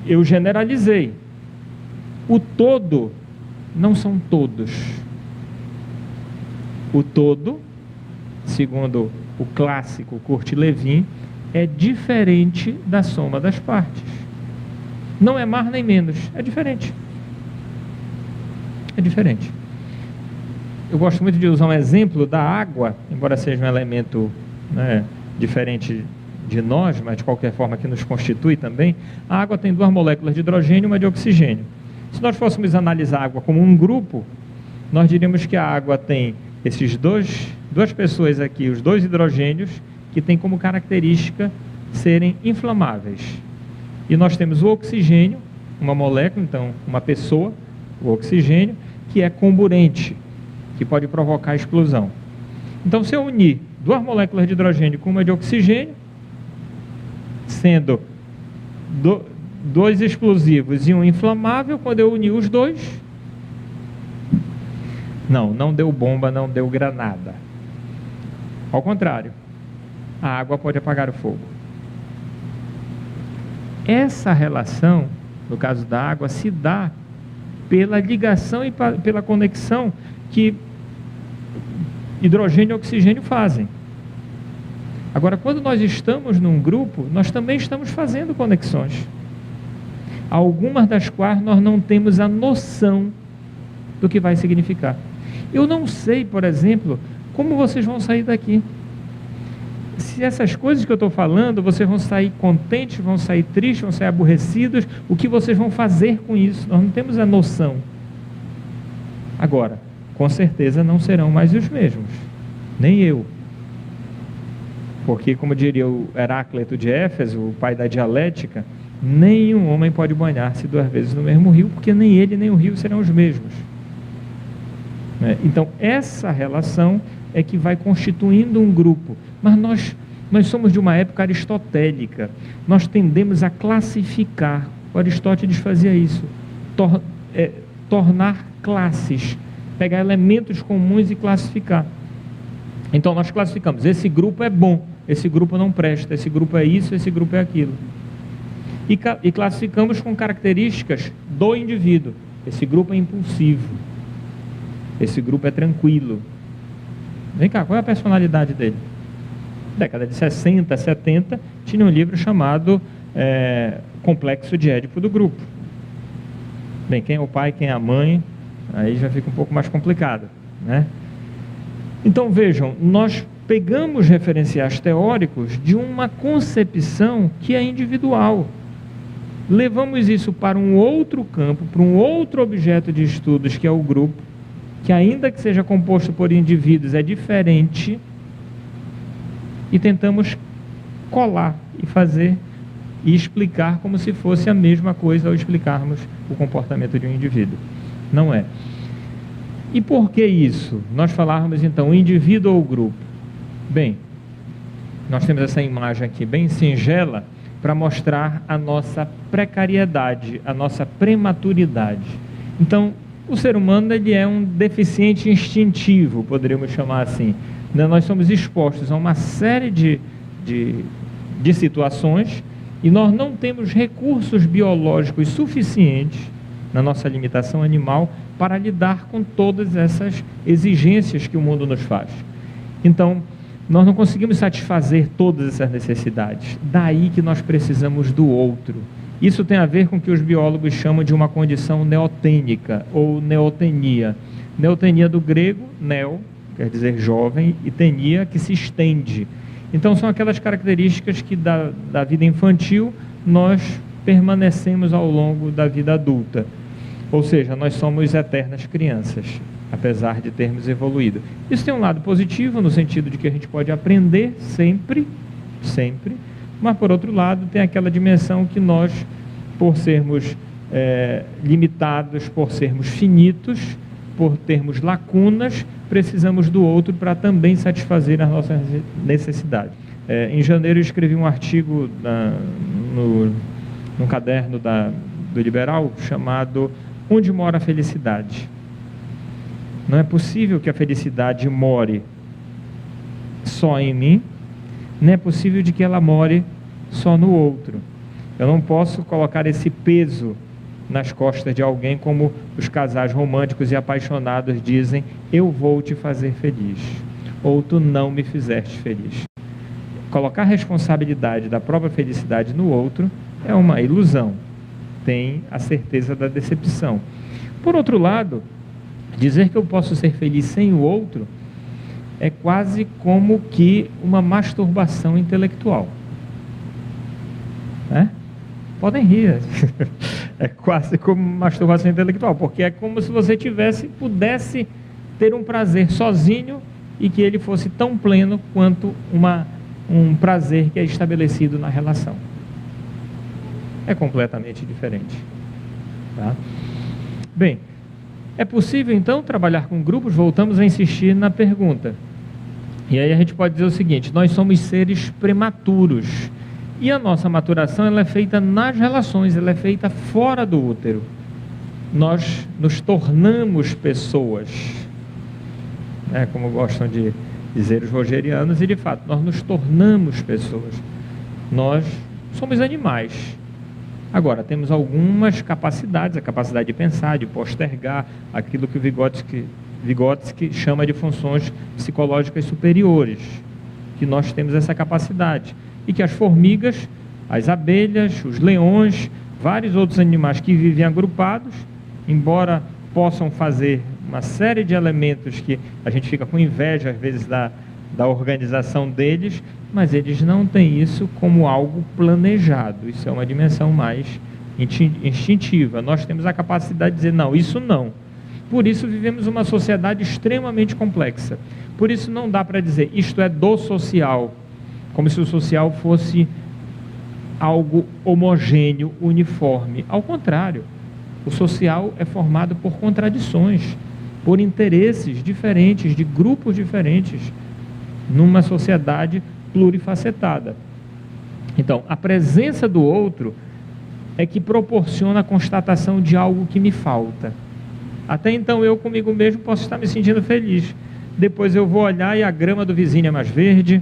Eu generalizei. O todo não são todos. O todo, segundo o clássico Curti-Levin, é diferente da soma das partes. Não é mais nem menos, é diferente. É diferente. Eu gosto muito de usar um exemplo da água, embora seja um elemento, né, diferente de nós, mas de qualquer forma que nos constitui também. A água tem 2 moléculas de hidrogênio e uma de oxigênio. Se nós fôssemos analisar a água como um grupo, nós diríamos que a água tem esses duas pessoas aqui, os 2 hidrogênios, que têm como característica serem inflamáveis. E nós temos o oxigênio, uma molécula, então uma pessoa, o oxigênio, que é comburente, que pode provocar explosão. Então, se eu unir 2 moléculas de hidrogênio com uma de oxigênio, sendo 2 explosivos e um inflamável, quando eu unir os 2, não deu bomba, não deu granada. Ao contrário, a água pode apagar o fogo. Essa relação, no caso da água, se dá pela ligação e pela conexão que hidrogênio e oxigênio fazem. Agora, quando nós estamos num grupo, nós também estamos fazendo conexões, algumas das quais nós não temos a noção do que vai significar. Eu não sei, por exemplo, como vocês vão sair daqui. Se essas coisas que eu estou falando, vocês vão sair contentes, vão sair tristes, vão sair aborrecidos, o que vocês vão fazer com isso? Nós não temos a noção. Agora, com certeza não serão mais os mesmos, nem eu. Porque, como diria o Heráclito de Éfeso, o pai da dialética, nenhum homem pode banhar-se 2 vezes no mesmo rio, porque nem ele nem o rio serão os mesmos. Então, essa relação é que vai constituindo um grupo. Mas nós somos de uma época aristotélica, nós tendemos a classificar. O Aristóteles fazia isso, tornar classes, pegar elementos comuns e classificar. Então nós classificamos, esse grupo é bom, esse grupo não presta, esse grupo é isso, esse grupo é aquilo. E classificamos com características do indivíduo. Esse grupo é impulsivo, esse grupo é tranquilo. Vem cá, qual é a personalidade dele? Década de 60, 70, tinha um livro chamado Complexo de Édipo do Grupo. Bem, quem é o pai, quem é a mãe, aí já fica um pouco mais complicado, né? Então vejam, nós pegamos referenciais teóricos de uma concepção que é individual. Levamos isso para um outro campo, para um outro objeto de estudos, que é o grupo, que ainda que seja composto por indivíduos, é diferente, e tentamos colar e fazer e explicar como se fosse a mesma coisa ao explicarmos o comportamento de um indivíduo. Não é. E por que isso? Nós falarmos então indivíduo ou grupo? Bem, nós temos essa imagem aqui bem singela para mostrar a nossa precariedade, a nossa prematuridade. Então, o ser humano ele é um deficiente instintivo, poderíamos chamar assim. Nós somos expostos a uma série de situações e nós não temos recursos biológicos suficientes na nossa limitação animal para lidar com todas essas exigências que o mundo nos faz. Então, nós não conseguimos satisfazer todas essas necessidades. Daí que nós precisamos do outro. Isso tem a ver com o que os biólogos chamam de uma condição neotênica ou neotenia. Neotenia do grego, neo, quer dizer jovem, e tenia, que se estende. Então são aquelas características que da vida infantil nós permanecemos ao longo da vida adulta. Ou seja, nós somos eternas crianças, apesar de termos evoluído. Isso tem um lado positivo, no sentido de que a gente pode aprender sempre, mas por outro lado tem aquela dimensão que nós, por sermos limitados, por sermos finitos, por termos lacunas, precisamos do outro para também satisfazer as nossas necessidades. Em janeiro eu escrevi um artigo no caderno do Liberal chamado Onde Mora a Felicidade? Não é possível que a felicidade more só em mim, não é possível de que ela more só no outro. Eu não posso colocar esse peso nas costas de alguém, como os casais românticos e apaixonados dizem: eu vou te fazer feliz, ou tu não me fizeste feliz. Colocar a responsabilidade da própria felicidade no outro é uma ilusão, tem a certeza da decepção. Por outro lado, dizer que eu posso ser feliz sem o outro é quase como que uma masturbação intelectual. Podem rir. É quase como masturbação intelectual, porque é como se você pudesse ter um prazer sozinho e que ele fosse tão pleno quanto um prazer que é estabelecido na relação. É completamente diferente. Tá? Bem, é possível então trabalhar com grupos? Voltamos a insistir na pergunta. E aí a gente pode dizer o seguinte: nós somos seres prematuros. E a nossa maturação ela é feita nas relações, ela é feita fora do útero. Nós nos tornamos pessoas, como gostam de dizer os rogerianos, e de fato, nós nos tornamos pessoas. Nós somos animais. Agora, temos algumas capacidades, a capacidade de pensar, de postergar, aquilo que o Vygotsky chama de funções psicológicas superiores, que nós temos essa capacidade. E que as formigas, as abelhas, os leões, vários outros animais que vivem agrupados, embora possam fazer uma série de elementos que a gente fica com inveja às vezes da organização deles, mas eles não têm isso como algo planejado. Isso é uma dimensão mais instintiva. Nós temos a capacidade de dizer: não, isso não. Por isso vivemos uma sociedade extremamente complexa. Por isso não dá para dizer isto é do social, como se o social fosse algo homogêneo, uniforme. Ao contrário, o social é formado por contradições, por interesses diferentes, de grupos diferentes, numa sociedade plurifacetada. Então, a presença do outro é que proporciona a constatação de algo que me falta. Até então, eu comigo mesmo posso estar me sentindo feliz. Depois eu vou olhar e a grama do vizinho é mais verde,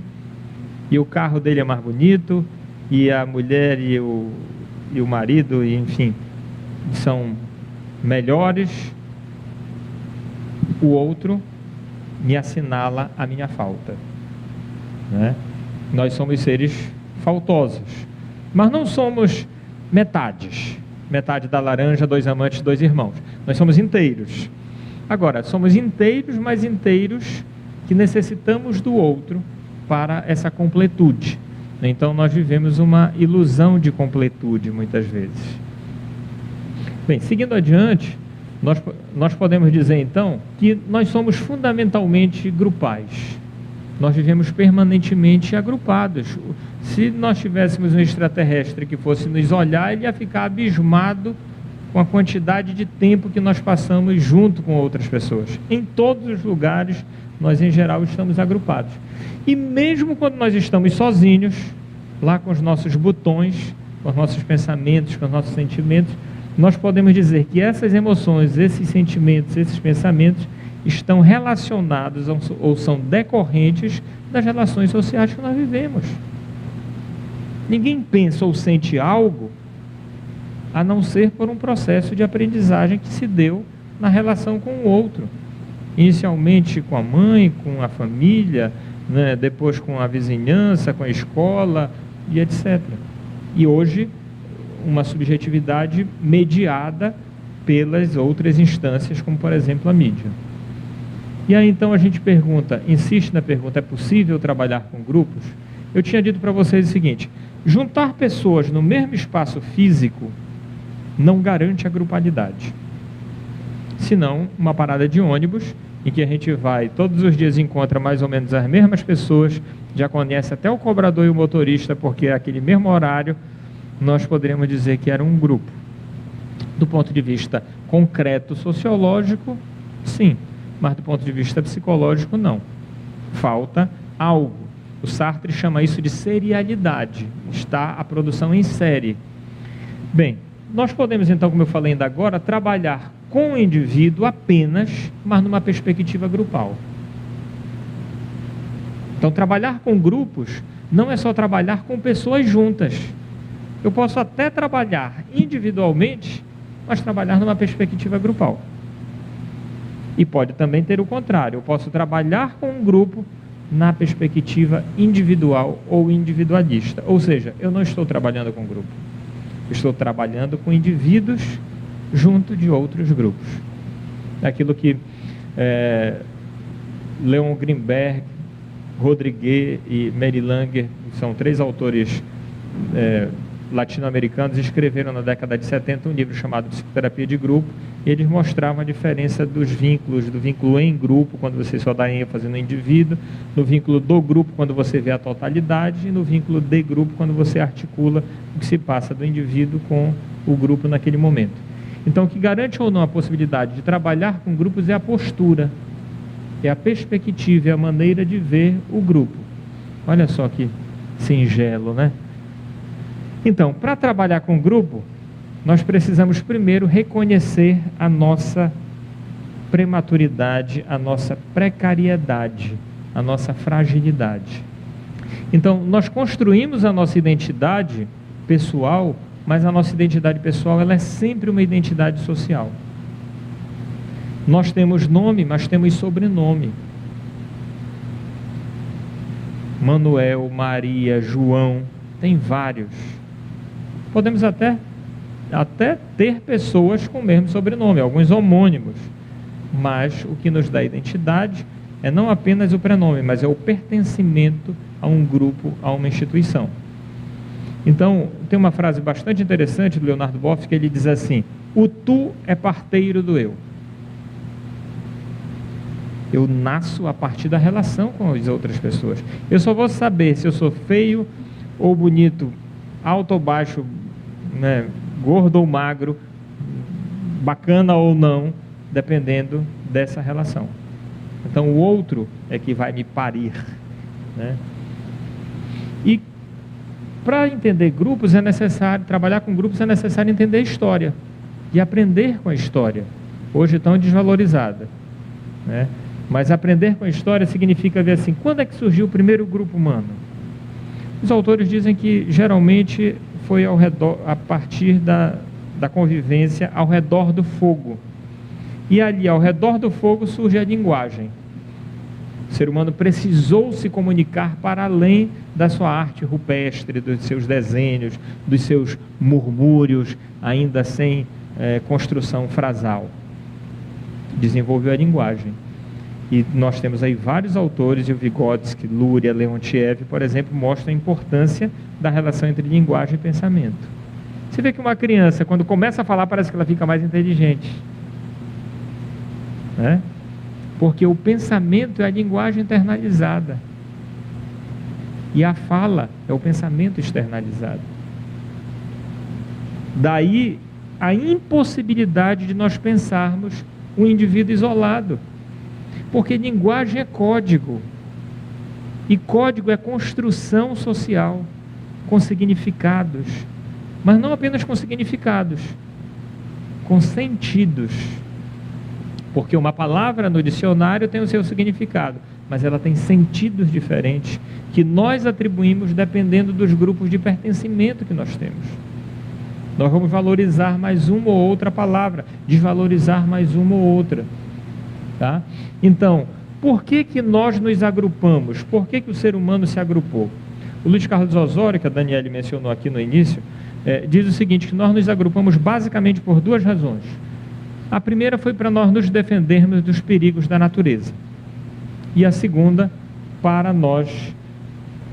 e o carro dele é mais bonito, e a mulher e o marido, enfim, são melhores. O outro me assinala a minha falta. Nós somos seres faltosos, mas não somos metades. Metade da laranja, 2 amantes, 2 irmãos. Nós somos inteiros. Agora, somos inteiros, mas inteiros que necessitamos do outro para essa completude. Então nós vivemos uma ilusão de completude muitas vezes. Bem, seguindo adiante, nós podemos dizer então que nós somos fundamentalmente grupais. Nós vivemos permanentemente agrupados. Se nós tivéssemos um extraterrestre que fosse nos olhar, ele ia ficar abismado com a quantidade de tempo que nós passamos junto com outras pessoas. Em todos os lugares, nós em geral estamos agrupados. E mesmo quando nós estamos sozinhos, lá com os nossos botões, com os nossos pensamentos, com os nossos sentimentos, nós podemos dizer que essas emoções, esses sentimentos, esses pensamentos estão relacionados ou são decorrentes das relações sociais que nós vivemos. Ninguém pensa ou sente algo a não ser por um processo de aprendizagem que se deu na relação com o outro. Inicialmente com a mãe, com a família, depois com a vizinhança, com a escola e etc. E hoje, uma subjetividade mediada pelas outras instâncias, como por exemplo a mídia. E aí então a gente insiste na pergunta: é possível trabalhar com grupos? Eu tinha dito para vocês o seguinte: juntar pessoas no mesmo espaço físico não garante a grupalidade. senão uma parada de ônibus, em que a gente vai, todos os dias encontra mais ou menos as mesmas pessoas, já conhece até o cobrador e o motorista, porque é aquele mesmo horário, nós poderíamos dizer que era um grupo. Do ponto de vista concreto, sociológico, sim, mas do ponto de vista psicológico, não. Falta algo. O Sartre chama isso de serialidade, está a produção em série. Bem, nós podemos então, como eu falei ainda agora, trabalhar com o indivíduo apenas, mas numa perspectiva grupal. Então, trabalhar com grupos não é só trabalhar com pessoas juntas. Eu posso até trabalhar individualmente, mas trabalhar numa perspectiva grupal. E pode também ter o contrário. Eu posso trabalhar com um grupo na perspectiva individual ou individualista. Ou seja, eu não estou trabalhando com grupo. Eu estou trabalhando com indivíduos junto de outros grupos. Aquilo que Leon Greenberg, Rodrigues e Mary Langer, são 3 autores latino-americanos, escreveram na década de 70 um livro chamado Psicoterapia de Grupo, e eles mostravam a diferença dos vínculos, do vínculo em grupo, quando você só dá ênfase no indivíduo, no vínculo do grupo, quando você vê a totalidade, e no vínculo de grupo, quando você articula o que se passa do indivíduo com o grupo naquele momento. Então, o que garante ou não a possibilidade de trabalhar com grupos é a postura, é a perspectiva, é a maneira de ver o grupo. Olha só que singelo, né? Então, para trabalhar com grupo, nós precisamos primeiro reconhecer a nossa prematuridade, a nossa precariedade, a nossa fragilidade. Então, nós construímos a nossa identidade pessoal, mas a nossa identidade pessoal ela é sempre uma identidade social. Nós temos nome, mas temos sobrenome. Manuel, Maria, João, tem vários. Podemos até ter pessoas com o mesmo sobrenome, alguns homônimos, mas o que nos dá identidade é não apenas o prenome, mas é o pertencimento a um grupo, a uma instituição. Então, tem uma frase bastante interessante do Leonardo Boff, que ele diz assim: o tu é parteiro do eu. Eu nasço a partir da relação com as outras pessoas. Eu só vou saber se eu sou feio ou bonito, alto ou baixo, né, gordo ou magro, bacana ou não, dependendo dessa relação. Então o outro é que vai me parir, né? E para entender grupos é necessário, trabalhar com grupos é necessário entender a história e aprender com a história, hoje tão desvalorizada, né? Mas aprender com a história significa ver assim, quando é que surgiu o primeiro grupo humano? Os autores dizem que geralmente foi a partir da convivência ao redor do fogo. E ali, ao redor do fogo, surge a linguagem. O ser humano precisou se comunicar para além da sua arte rupestre, dos seus desenhos, dos seus murmúrios, ainda sem construção frasal. Desenvolveu a linguagem. E nós temos aí vários autores, e o Vygotsky, Luria, Leontiev, por exemplo, mostram a importância da relação entre linguagem e pensamento. Você vê que uma criança, quando começa a falar, parece que ela fica mais inteligente, né? Porque o pensamento é a linguagem internalizada. E a fala é o pensamento externalizado. Daí a impossibilidade de nós pensarmos um indivíduo isolado. Porque linguagem é código. E código é construção social, com significados. Mas não apenas com significados, com sentidos. Porque uma palavra no dicionário tem o seu significado, mas ela tem sentidos diferentes que nós atribuímos dependendo dos grupos de pertencimento que nós temos. Nós vamos valorizar mais uma ou outra palavra, desvalorizar mais uma ou outra. Tá? Então, por que nós nos agrupamos? Por que o ser humano se agrupou? O Luiz Carlos Osório, que a Daniele mencionou aqui no início, diz o seguinte, que nós nos agrupamos basicamente por 2 razões. A primeira foi para nós nos defendermos dos perigos da natureza. E a segunda, para nós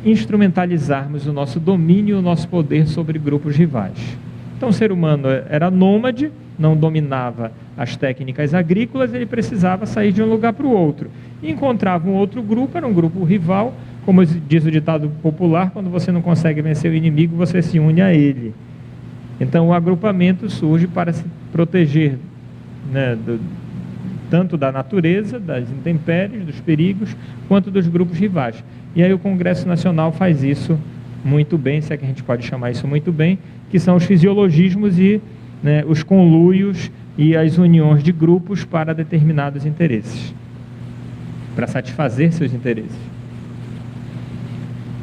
instrumentalizarmos o nosso domínio e o nosso poder sobre grupos rivais. Então o ser humano era nômade, não dominava as técnicas agrícolas, ele precisava sair de um lugar para o outro. E encontrava um outro grupo, era um grupo rival, como diz o ditado popular, quando você não consegue vencer o inimigo, você se une a ele. Então o agrupamento surge para se proteger, né, tanto da natureza, das intempéries, dos perigos, quanto dos grupos rivais. E aí o Congresso Nacional faz isso muito bem, se é que a gente pode chamar isso muito bem, que são os fisiologismos e, né, os conluios e as uniões de grupos para determinados interesses, para satisfazer seus interesses.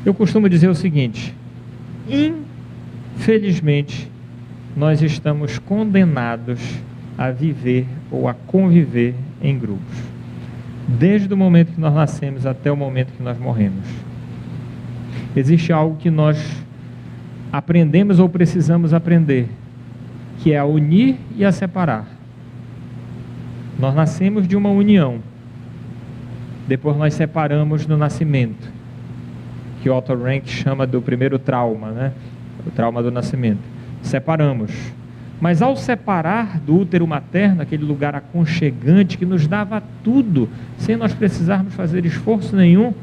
Eu costumo dizer o seguinte: infelizmente, nós estamos condenados a viver ou a conviver em grupos, desde o momento que nós nascemos até o momento que nós morremos. Existe algo que nós aprendemos ou precisamos aprender, que é a unir e a separar. Nós nascemos de uma união, depois nós separamos no nascimento, que Otto Rank chama do primeiro trauma, né? O trauma do nascimento. Separamos. Mas ao separar do útero materno, aquele lugar aconchegante que nos dava tudo, sem nós precisarmos fazer esforço nenhum,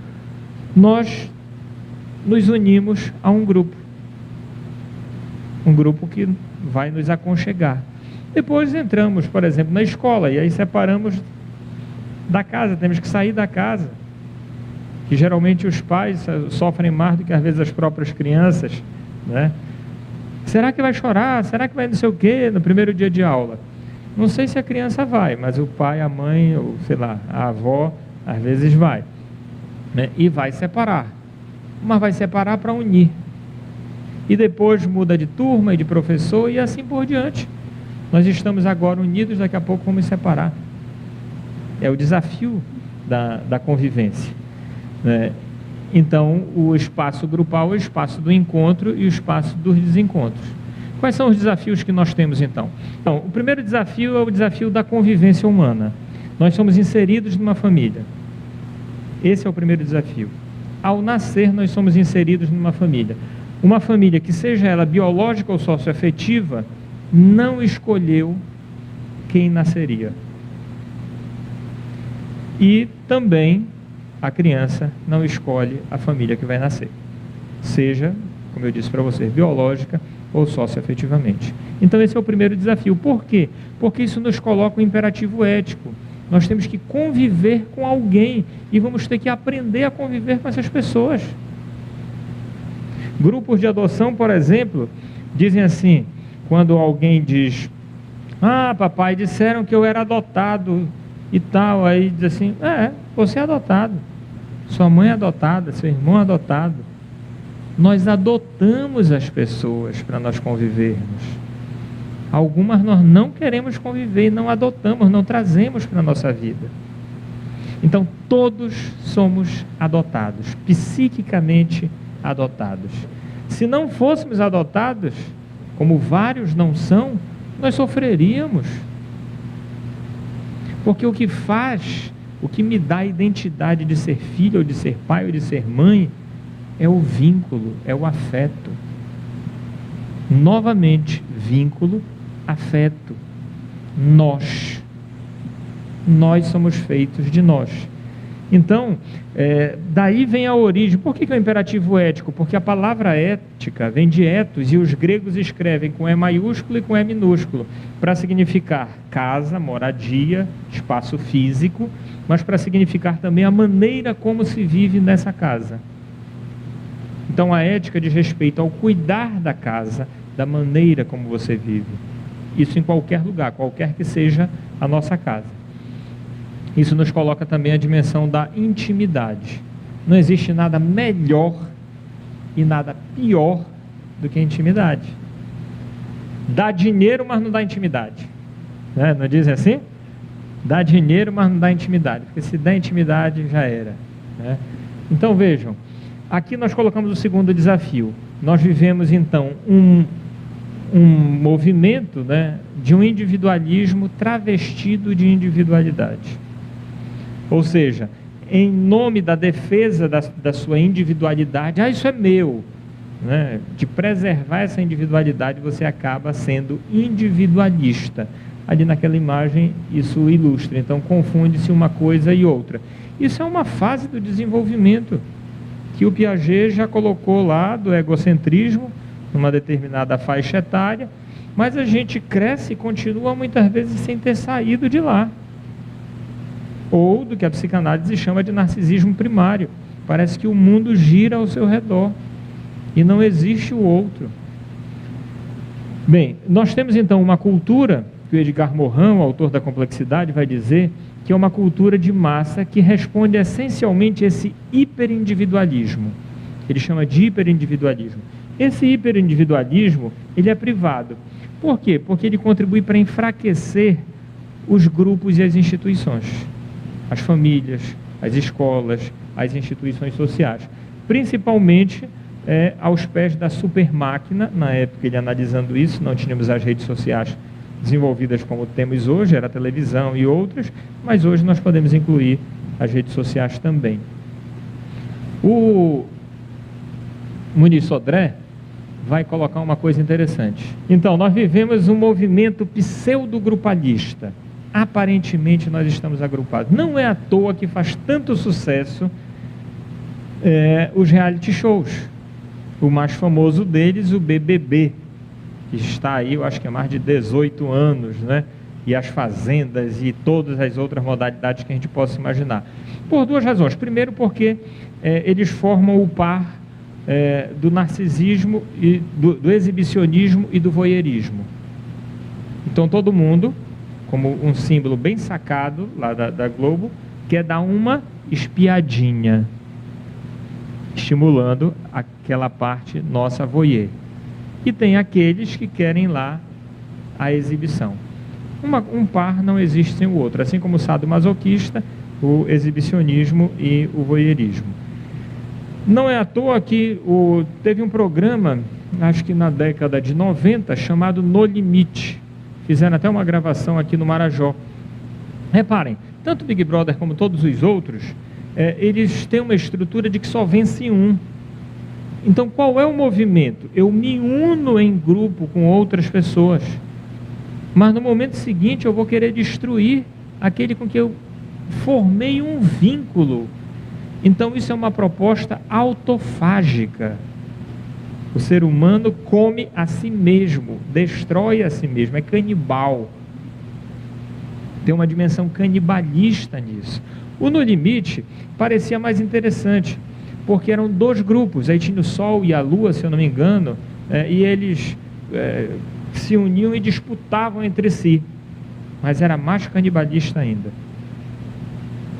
nós nos unimos a um grupo que vai nos aconchegar. Depois entramos, por exemplo, na escola, e aí separamos da casa, temos que sair da casa, que geralmente os pais sofrem mais do que às vezes as próprias crianças, né? Será que vai chorar? Será que vai não sei o quê no primeiro dia de aula? Não sei se a criança vai, mas o pai, a mãe, ou sei lá, a avó, às vezes vai, né? E vai separar, mas vai separar para unir. E depois muda de turma e de professor e assim por diante. Nós estamos agora unidos, daqui a pouco vamos separar. É o desafio da convivência, né? Então, o espaço grupal é o espaço do encontro e o espaço dos desencontros. Quais são os desafios que nós temos, então? Então, o primeiro desafio é o desafio da convivência humana. Nós somos inseridos numa família. Esse é o primeiro desafio. Ao nascer, nós somos inseridos numa família. Uma família que, seja ela biológica ou socioafetiva, não escolheu quem nasceria. E também a criança não escolhe a família que vai nascer, seja, como eu disse para você, biológica ou socioafetivamente. Então esse é o primeiro desafio. Por quê? Porque isso nos coloca um imperativo ético. Nós temos que conviver com alguém e vamos ter que aprender a conviver com essas pessoas. Grupos de adoção, por exemplo, dizem assim, quando alguém diz: ah, papai, disseram que eu era adotado e tal, aí diz assim: você é adotado, sua mãe é adotada, seu irmão é adotado. Nós adotamos as pessoas para nós convivermos. Algumas nós não queremos conviver, não adotamos, não trazemos para a nossa vida. Então todos somos adotados, psiquicamente adotados. Se não fôssemos adotados, como vários não são, nós sofreríamos. Porque o que me dá a identidade de ser filho, ou de ser pai, ou de ser mãe, é o vínculo, é o afeto. Novamente, vínculo, afeto. Nós somos feitos de nós. Então, daí vem a origem. Por que é o imperativo ético? Porque a palavra ética vem de ethos, e os gregos escrevem com E maiúsculo e com E minúsculo, para significar casa, moradia, espaço físico, mas para significar também a maneira como se vive nessa casa. Então a ética diz respeito ao cuidar da casa, da maneira como você vive. Isso em qualquer lugar, qualquer que seja a nossa casa. Isso nos coloca também a dimensão da intimidade. Não existe nada melhor e nada pior do que a intimidade. Dá dinheiro, mas não dá intimidade, né? Não dizem assim? Dá dinheiro, mas não dá intimidade, porque se dá intimidade, já era, né? Então vejam, aqui nós colocamos o segundo desafio. Nós vivemos então um movimento, né, de um individualismo travestido de individualidade. Ou seja, em nome da defesa da sua individualidade, isso é meu, né, de preservar essa individualidade, você acaba sendo individualista. Ali naquela imagem isso ilustra, então confunde-se uma coisa e outra. Isso é uma fase do desenvolvimento que o Piaget já colocou lá, do egocentrismo, numa determinada faixa etária, mas a gente cresce e continua muitas vezes sem ter saído de lá. Ou do que a psicanálise chama de narcisismo primário. Parece que o mundo gira ao seu redor e não existe o outro. Bem, nós temos então uma cultura, que o Edgar Morin, o autor da Complexidade, vai dizer que é uma cultura de massa que responde essencialmente a esse hiperindividualismo. Ele chama de hiperindividualismo. Esse hiperindividualismo, ele é privado. Por quê? Porque ele contribui para enfraquecer os grupos e as instituições, as famílias, as escolas, as instituições sociais, principalmente aos pés da supermáquina. Na época, ele analisando isso, não tínhamos as redes sociais desenvolvidas como temos hoje, era a televisão e outras, mas hoje nós podemos incluir as redes sociais também. O Muniz Sodré vai colocar uma coisa interessante. Então, nós vivemos um movimento pseudo-grupalista. Aparentemente nós estamos agrupados. Não é à toa que faz tanto sucesso os reality shows. O mais famoso deles, o BBB, que está aí, eu acho que há mais de 18 anos, né? E as fazendas e todas as outras modalidades que a gente possa imaginar. Por duas razões. Primeiro, porque eles formam o par do narcisismo, e do exibicionismo e do voyeurismo. Então todo mundo, como um símbolo bem sacado lá da Globo, quer dar uma espiadinha, estimulando aquela parte nossa voyeur. E tem aqueles que querem lá a exibição. Um par não existe sem o outro, assim como o sadomasoquista, o exibicionismo e o voyeurismo. Não é à toa que teve um programa, acho que na década de 90, chamado No Limite. Fizeram até uma gravação aqui no Marajó. Reparem, tanto o Big Brother como todos os outros, eles têm uma estrutura de que só vence um. Então, qual é o movimento? Eu me uno em grupo com outras pessoas, mas no momento seguinte eu vou querer destruir aquele com que eu formei um vínculo. Então, isso é uma proposta autofágica. O ser humano come a si mesmo, destrói a si mesmo, é canibal. Tem uma dimensão canibalista nisso. O No Limite parecia mais interessante, porque eram dois grupos, aí tinha o Sol e a Lua, se eu não me engano, e eles se uniam e disputavam entre si, mas era mais canibalista ainda,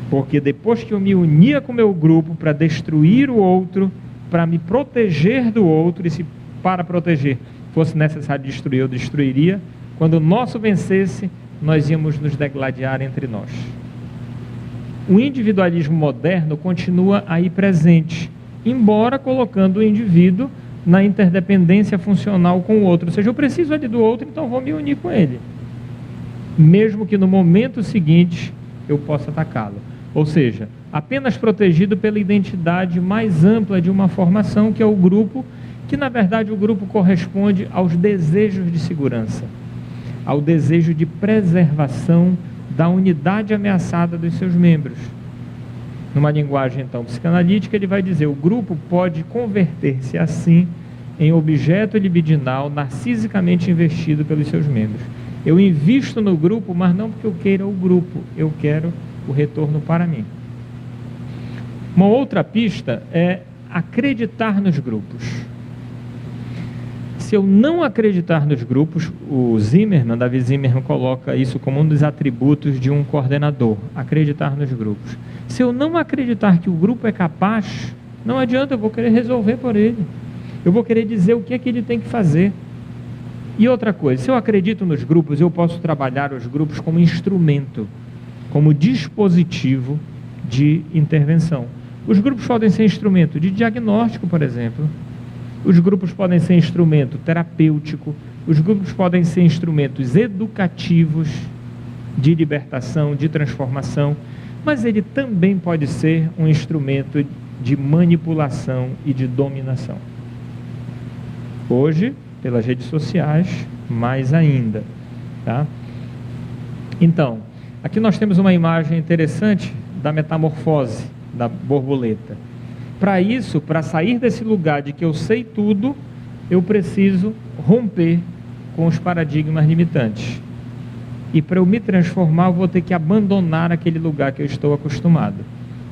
porque depois que eu me unia com o meu grupo para destruir o outro, para me proteger do outro, e se para proteger fosse necessário destruir, eu destruiria, quando o nosso vencesse, nós íamos nos degladiar entre nós. O individualismo moderno continua aí presente, embora colocando o indivíduo na interdependência funcional com o outro. Ou seja, eu preciso ali do outro, então vou me unir com ele, mesmo que no momento seguinte eu possa atacá-lo. Ou seja, apenas protegido pela identidade mais ampla de uma formação, que é o grupo, que na verdade o grupo corresponde aos desejos de segurança, ao desejo de preservação da unidade ameaçada dos seus membros. Numa linguagem então psicanalítica, ele vai dizer: o grupo pode converter-se assim em objeto libidinal narcisicamente investido pelos seus membros. Eu invisto no grupo, mas não porque eu queira o grupo, eu quero o retorno para mim. Uma outra pista é acreditar nos grupos. Se eu não acreditar nos grupos, o David Zimmerman coloca isso como um dos atributos de um coordenador, acreditar nos grupos. Se eu não acreditar que o grupo é capaz, não adianta, eu vou querer resolver por ele. Eu vou querer dizer o que é que ele tem que fazer. E outra coisa, se eu acredito nos grupos, eu posso trabalhar os grupos como instrumento, como dispositivo de intervenção. Os grupos podem ser instrumento de diagnóstico, por exemplo. Os grupos podem ser instrumento terapêutico. Os grupos podem ser instrumentos educativos, de libertação, de transformação. Mas ele também pode ser um instrumento de manipulação e de dominação. Hoje, pelas redes sociais, mais ainda, tá? Então, aqui nós temos uma imagem interessante da metamorfose da borboleta. Para isso, para sair desse lugar de que eu sei tudo, eu preciso romper com os paradigmas limitantes. E para eu me transformar, eu vou ter que abandonar aquele lugar que eu estou acostumado.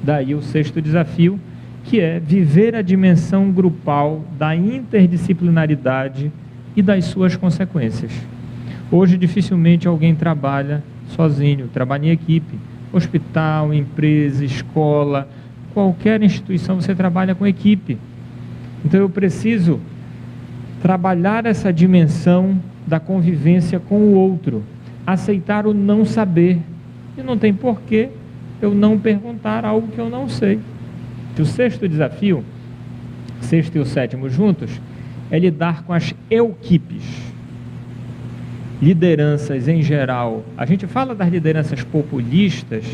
Daí o sexto desafio, que é viver a dimensão grupal da interdisciplinaridade e das suas consequências. Hoje, dificilmente alguém trabalha sozinho, trabalha em equipe. Hospital, empresa, escola, qualquer instituição, você trabalha com equipe. Então eu preciso trabalhar essa dimensão da convivência com o outro, aceitar o não saber. E não tem porquê eu não perguntar algo que eu não sei. O sexto desafio, sexto e o sétimo juntos, é lidar com as equipes. Lideranças em geral. A gente fala das lideranças populistas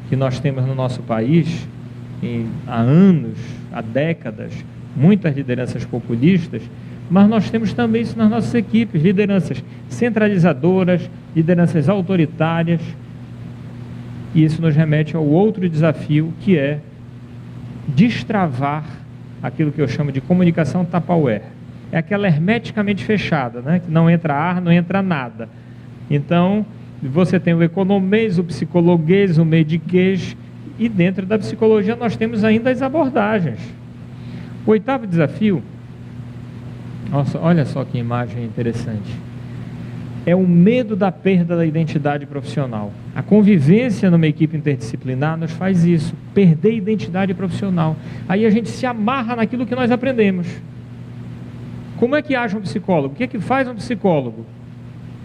que nós temos no nosso país há anos, há décadas, muitas lideranças populistas, mas nós temos também isso nas nossas equipes, lideranças centralizadoras, lideranças autoritárias, e isso nos remete ao outro desafio, que é destravar aquilo que eu chamo de comunicação Tupperware. É aquela hermeticamente fechada, né? Que não entra ar, não entra nada. Então, você tem o economês, o psicologuês, o mediquês, e dentro da psicologia nós temos ainda as abordagens. O oitavo desafio, nossa, olha só que imagem interessante, é o medo da perda da identidade profissional. A convivência numa equipe interdisciplinar nos faz isso, perder a identidade profissional. Aí a gente se amarra naquilo que nós aprendemos. Como é que age um psicólogo? O que é que faz um psicólogo?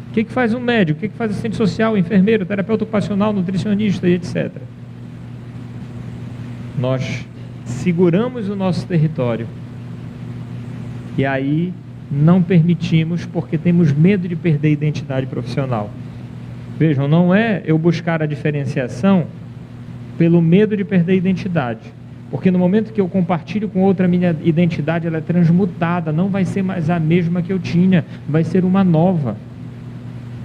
O que é que faz um médico? O que é que faz assistente social, enfermeiro, terapeuta ocupacional, nutricionista e etc. Nós seguramos o nosso território e aí não permitimos, porque temos medo de perder a identidade profissional. Vejam, não é eu buscar a diferenciação pelo medo de perder a identidade, porque no momento que eu compartilho com outra, minha identidade ela é transmutada, não vai ser mais a mesma que eu tinha, vai ser uma nova.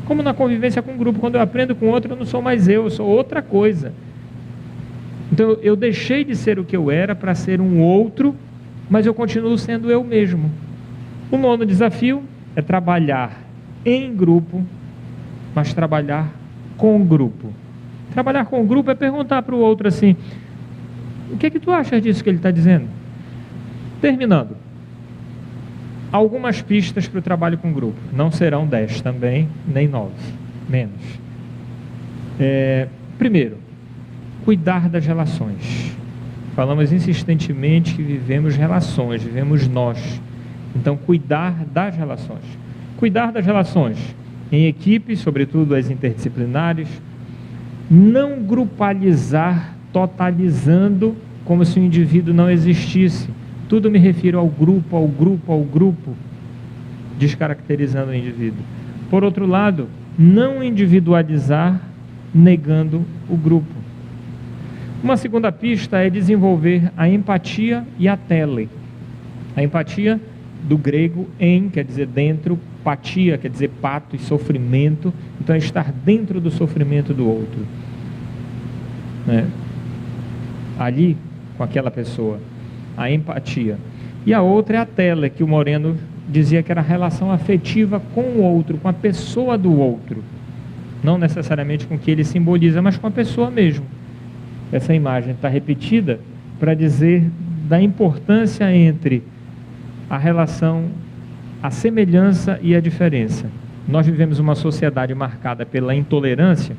Como na convivência com o grupo, quando eu aprendo com outro, eu não sou mais eu sou outra coisa. Então eu deixei de ser o que eu era para ser um outro, mas eu continuo sendo eu mesmo. O nono desafio é trabalhar em grupo, mas trabalhar com grupo. Trabalhar com grupo é perguntar para o outro assim: o que é que tu achas disso que ele está dizendo? Terminando, algumas pistas para o trabalho com grupo. Não serão 10 também, nem 9, menos. Primeiro, cuidar das relações. Falamos insistentemente que vivemos relações, vivemos nós. Então, cuidar das relações. Cuidar das relações em equipes, sobretudo as interdisciplinares. Não grupalizar, totalizando, como se o indivíduo não existisse. Tudo me refiro ao grupo, ao grupo, ao grupo, descaracterizando o indivíduo. Por outro lado, não individualizar, negando o grupo. Uma segunda pista é desenvolver a empatia e a tele. A empatia, do grego em, quer dizer dentro, patia, quer dizer pato e sofrimento, então é estar dentro do sofrimento do outro, né? Ali, com aquela pessoa, a empatia. E a outra é a tele, que o Moreno dizia que era a relação afetiva com o outro, com a pessoa do outro, não necessariamente com o que ele simboliza, mas com a pessoa mesmo. Essa imagem está repetida para dizer da importância entre a relação, a semelhança e a diferença. Nós vivemos uma sociedade marcada pela intolerância.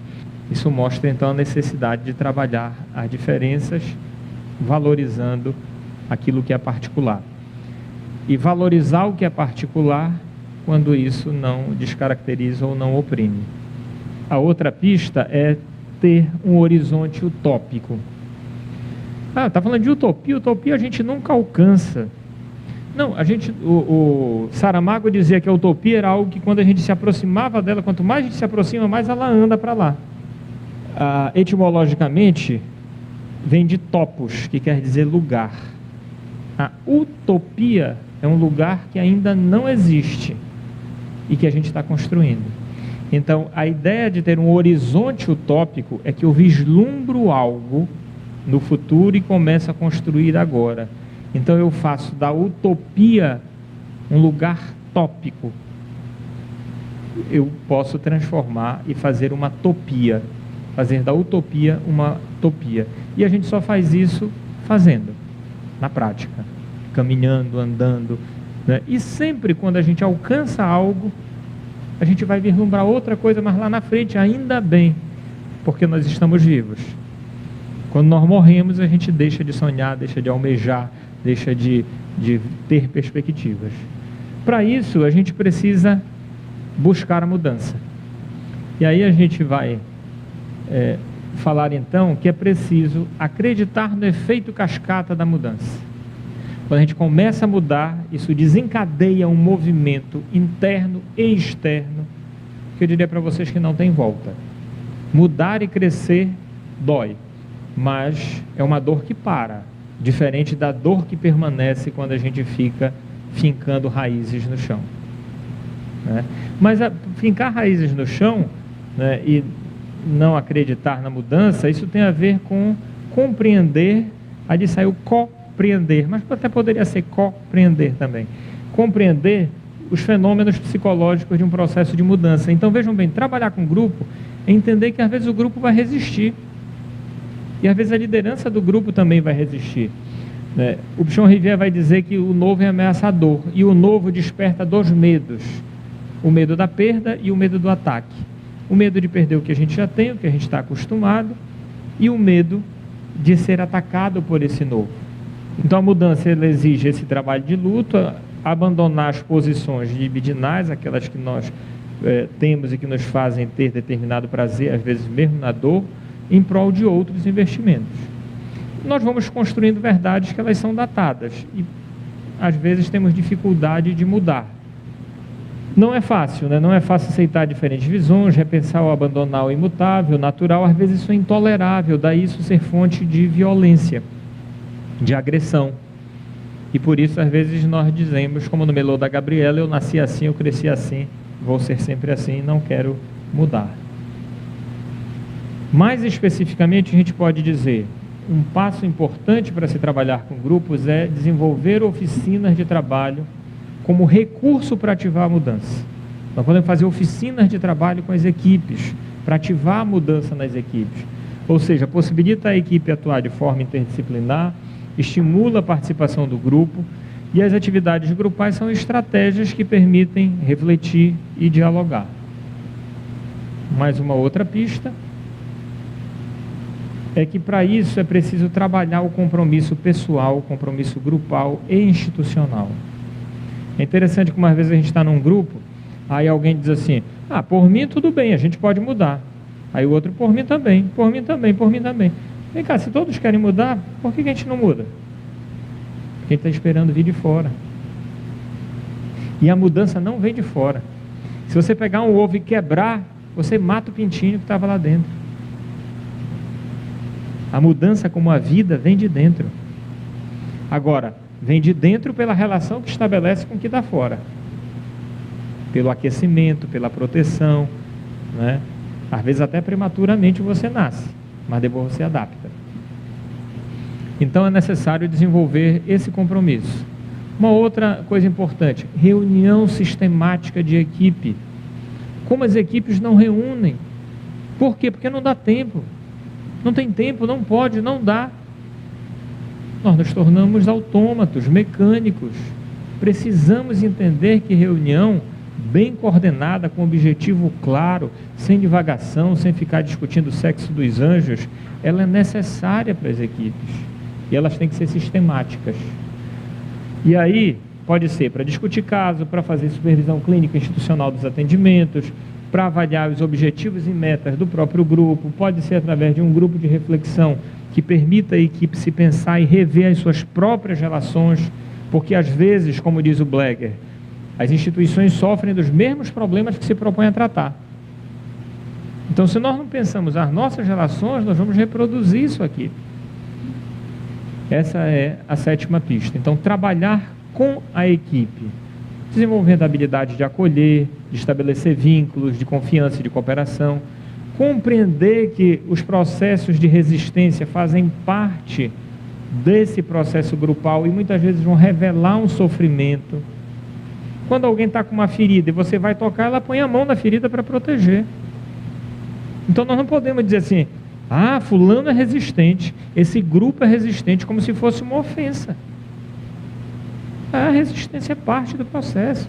Isso mostra então a necessidade de trabalhar as diferenças, valorizando aquilo que é particular. E valorizar o que é particular quando isso não descaracteriza ou não oprime. A outra pista é ter um horizonte utópico. Está falando de utopia. Utopia a gente nunca alcança. Não, o Saramago dizia que a utopia era algo que quando a gente se aproximava dela, quanto mais a gente se aproxima, mais ela anda para lá. Etimologicamente, vem de topos, que quer dizer lugar. A utopia é um lugar que ainda não existe e que a gente está construindo. Então, a ideia de ter um horizonte utópico é que eu vislumbro algo no futuro e começo a construir agora. Então, eu faço da utopia um lugar tópico. Eu posso transformar e fazer uma topia, fazer da utopia uma topia. E a gente só faz isso fazendo, na prática, caminhando, andando, né? E sempre quando a gente alcança algo, a gente vai vislumbrar outra coisa, mas lá na frente, ainda bem, porque nós estamos vivos. Quando nós morremos, a gente deixa de sonhar, deixa de almejar, deixa de ter perspectivas. Para isso, a gente precisa buscar a mudança. E aí a gente vai falar então que é preciso acreditar no efeito cascata da mudança. Quando a gente começa a mudar, isso desencadeia um movimento interno e externo, que eu diria para vocês que não tem volta. Mudar e crescer dói, mas é uma dor que para, diferente da dor que permanece quando a gente fica fincando raízes no chão, né? Mas fincar raízes no chão, né, e não acreditar na mudança, isso tem a ver com compreender, aí saiu compreender, mas até poderia ser compreender também. Compreender os fenômenos psicológicos de um processo de mudança. Então vejam bem, trabalhar com grupo é entender que às vezes o grupo vai resistir. E às vezes a liderança do grupo também vai resistir, né? O Pichon Rivière vai dizer que o novo é ameaçador, e o novo desperta dois medos: o medo da perda e o medo do ataque. O medo de perder o que a gente já tem, o que a gente está acostumado, e o medo de ser atacado por esse novo. Então a mudança, ela exige esse trabalho de luta, abandonar as posições libidinais, aquelas que nós temos e que nos fazem ter determinado prazer, às vezes mesmo na dor, em prol de outros investimentos. Nós vamos construindo verdades que elas são datadas e às vezes temos dificuldade de mudar. Não é fácil, né? Não é fácil aceitar diferentes visões, repensar ou abandonar o imutável, o natural. Às vezes isso é intolerável, daí isso ser fonte de violência, de agressão. E por isso às vezes nós dizemos, como no melô da Gabriela: eu nasci assim, eu cresci assim, vou ser sempre assim, não quero mudar. Mais especificamente, a gente pode dizer, um passo importante para se trabalhar com grupos é desenvolver oficinas de trabalho como recurso para ativar a mudança. Nós podemos fazer oficinas de trabalho com as equipes, para ativar a mudança nas equipes. Ou seja, possibilita a equipe atuar de forma interdisciplinar, estimula a participação do grupo, e as atividades grupais são estratégias que permitem refletir e dialogar. Mais uma outra pista é que para isso é preciso trabalhar o compromisso pessoal, o compromisso grupal e institucional. É interessante como às vezes a gente está num grupo, aí alguém diz assim: ah, por mim tudo bem, a gente pode mudar. Aí o outro: por mim também, por mim também, por mim também. Vem cá, se todos querem mudar, por que a gente não muda? Porque a gente está esperando vir de fora. E a mudança não vem de fora. Se você pegar um ovo e quebrar, você mata o pintinho que estava lá dentro. A mudança, como a vida, vem de dentro. Agora, vem de dentro pela relação que estabelece com o que está fora. Pelo aquecimento, pela proteção, né? Às vezes até prematuramente você nasce, mas depois você adapta. Então é necessário desenvolver esse compromisso. Uma outra coisa importante: reunião sistemática de equipe. Como as equipes não reúnem? Por quê? Porque não dá tempo. Não tem tempo, não pode, não dá. Nós nos tornamos autômatos, mecânicos. Precisamos entender que reunião bem coordenada, com objetivo claro, sem divagação, sem ficar discutindo o sexo dos anjos, ela é necessária para as equipes. E elas têm que ser sistemáticas. E aí, pode ser para discutir caso, para fazer supervisão clínica institucional dos atendimentos, para avaliar os objetivos e metas do próprio grupo, pode ser através de um grupo de reflexão que permita a equipe se pensar e rever as suas próprias relações, porque às vezes, como diz o Bleger, as instituições sofrem dos mesmos problemas que se propõem a tratar. Então, se nós não pensamos as nossas relações, nós vamos reproduzir isso aqui. Essa é a sétima pista. Então, trabalhar com a equipe, desenvolvendo a habilidade de acolher, de estabelecer vínculos de confiança e de cooperação, compreender que os processos de resistência fazem parte desse processo grupal e muitas vezes vão revelar um sofrimento. Quando alguém está com uma ferida e você vai tocar, ela põe a mão na ferida para proteger. Então nós não podemos dizer assim, fulano é resistente, esse grupo é resistente, como se fosse uma ofensa. A resistência é parte do processo.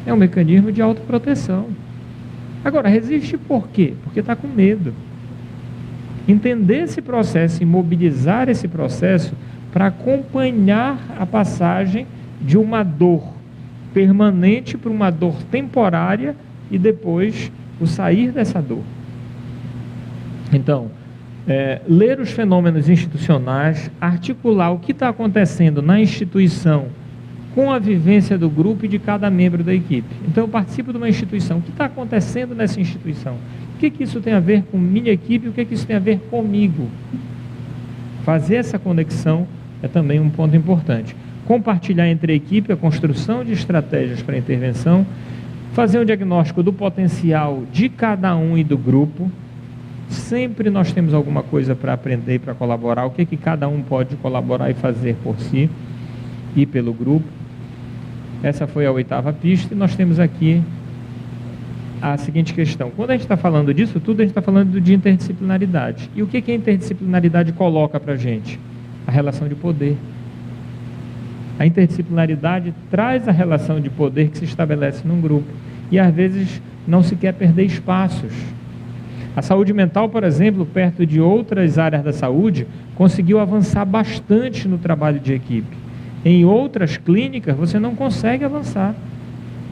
É um mecanismo de autoproteção. Agora, resiste por quê? Porque está com medo. Entender esse processo e mobilizar esse processo para acompanhar a passagem de uma dor permanente para uma dor temporária e depois o sair dessa dor. Então, ler os fenômenos institucionais, articular o que está acontecendo na instituição com a vivência do grupo e de cada membro da equipe. Então, eu participo de uma instituição. O que está acontecendo nessa instituição? O que isso tem a ver com minha equipe e o que isso tem a ver comigo? Fazer essa conexão é também um ponto importante. Compartilhar entre a equipe a construção de estratégias para intervenção, fazer um diagnóstico do potencial de cada um e do grupo. Sempre nós temos alguma coisa para aprender e para colaborar, o que cada um pode colaborar e fazer por si e pelo grupo. Essa foi a 8ª pista e nós temos aqui a seguinte questão. Quando a gente está falando disso tudo, a gente está falando de interdisciplinaridade. E o que a interdisciplinaridade coloca para a gente? A relação de poder. A interdisciplinaridade traz a relação de poder que se estabelece num grupo. E às vezes não se quer perder espaços. A saúde mental, por exemplo, perto de outras áreas da saúde, conseguiu avançar bastante no trabalho de equipe. Em outras clínicas, você não consegue avançar,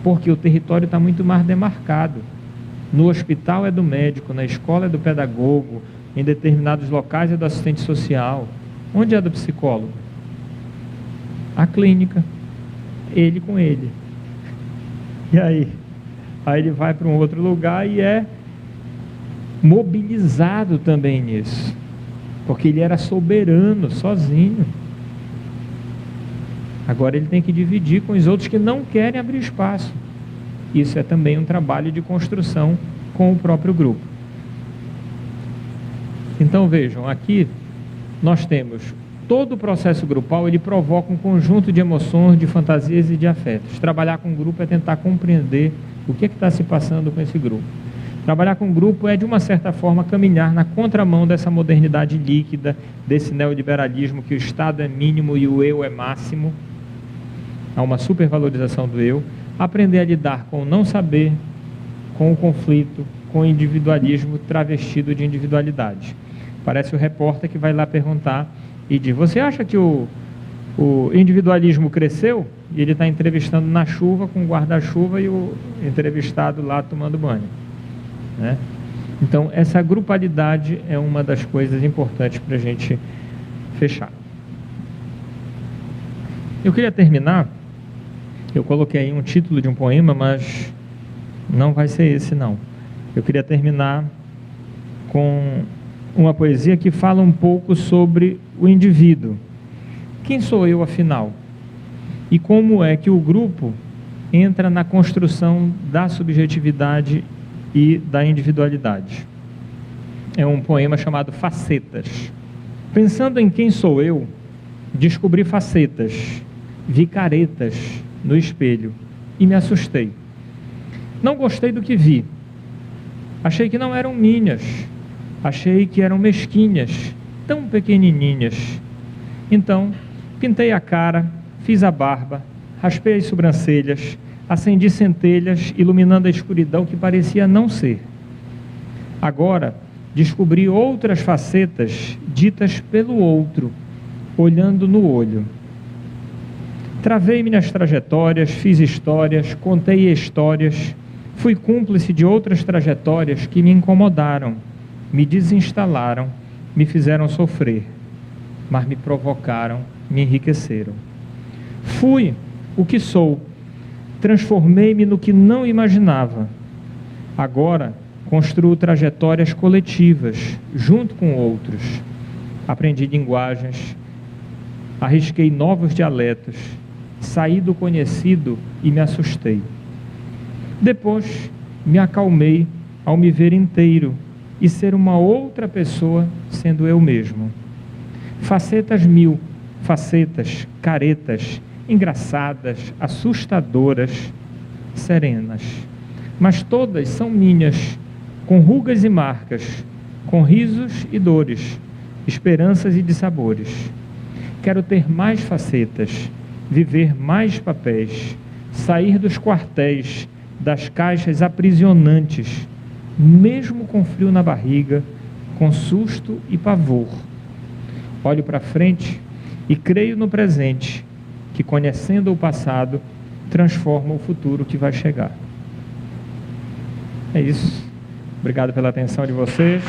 porque o território está muito mais demarcado. No hospital é do médico, na escola é do pedagogo, em determinados locais é do assistente social. Onde é do psicólogo? A clínica, ele com ele. E aí? Aí ele vai para um outro lugar e é mobilizado também nisso, porque ele era soberano, sozinho. Agora ele tem que dividir com os outros que não querem abrir espaço. Isso é também um trabalho de construção com o próprio grupo. Então vejam, aqui nós temos todo o processo grupal, ele provoca um conjunto de emoções, de fantasias e de afetos. Trabalhar com o grupo é tentar compreender o que está se passando com esse grupo. Trabalhar com o grupo é, de uma certa forma, caminhar na contramão dessa modernidade líquida, desse neoliberalismo que o Estado é mínimo e o eu é máximo. Há uma supervalorização do eu. Aprender a lidar com o não saber, com o conflito, com o individualismo travestido de individualidade. Parece o repórter que vai lá perguntar e diz, você acha que o individualismo cresceu? E ele está entrevistando na chuva com o guarda-chuva e o entrevistado lá tomando banho. Né? Então, essa grupalidade é uma das coisas importantes para a gente fechar. Eu queria terminar, eu coloquei aí um título de um poema, mas não vai ser esse não. Eu queria terminar com uma poesia que fala um pouco sobre o indivíduo. Quem sou eu, afinal? E como é que o grupo entra na construção da subjetividade e da individualidade? É um poema chamado Facetas. Pensando em quem sou eu, descobri facetas, vi caretas no espelho e me assustei. Não gostei do que vi. Achei que não eram minhas. Achei que eram mesquinhas, tão pequenininhas. Então, pintei a cara, fiz a barba, raspei as sobrancelhas, acendi centelhas, iluminando a escuridão que parecia não ser. Agora, descobri outras facetas ditas pelo outro, olhando no olho. Travei-me nas trajetórias, fiz histórias, contei histórias, fui cúmplice de outras trajetórias que me incomodaram, me desinstalaram, me fizeram sofrer, mas me provocaram, me enriqueceram. Fui o que sou, transformei-me no que não imaginava. Agora, construo trajetórias coletivas, junto com outros. Aprendi linguagens, arrisquei novos dialetos, saí do conhecido e me assustei. Depois, me acalmei ao me ver inteiro e ser uma outra pessoa sendo eu mesmo. Facetas mil, facetas, caretas, engraçadas, assustadoras, serenas. Mas todas são minhas, com rugas e marcas, com risos e dores, esperanças e dissabores. Quero ter mais facetas, viver mais papéis, sair dos quartéis, das caixas aprisionantes, mesmo com frio na barriga, com susto e pavor. Olho para frente e creio no presente, que conhecendo o passado, transforma o futuro que vai chegar. É isso. Obrigado pela atenção de vocês.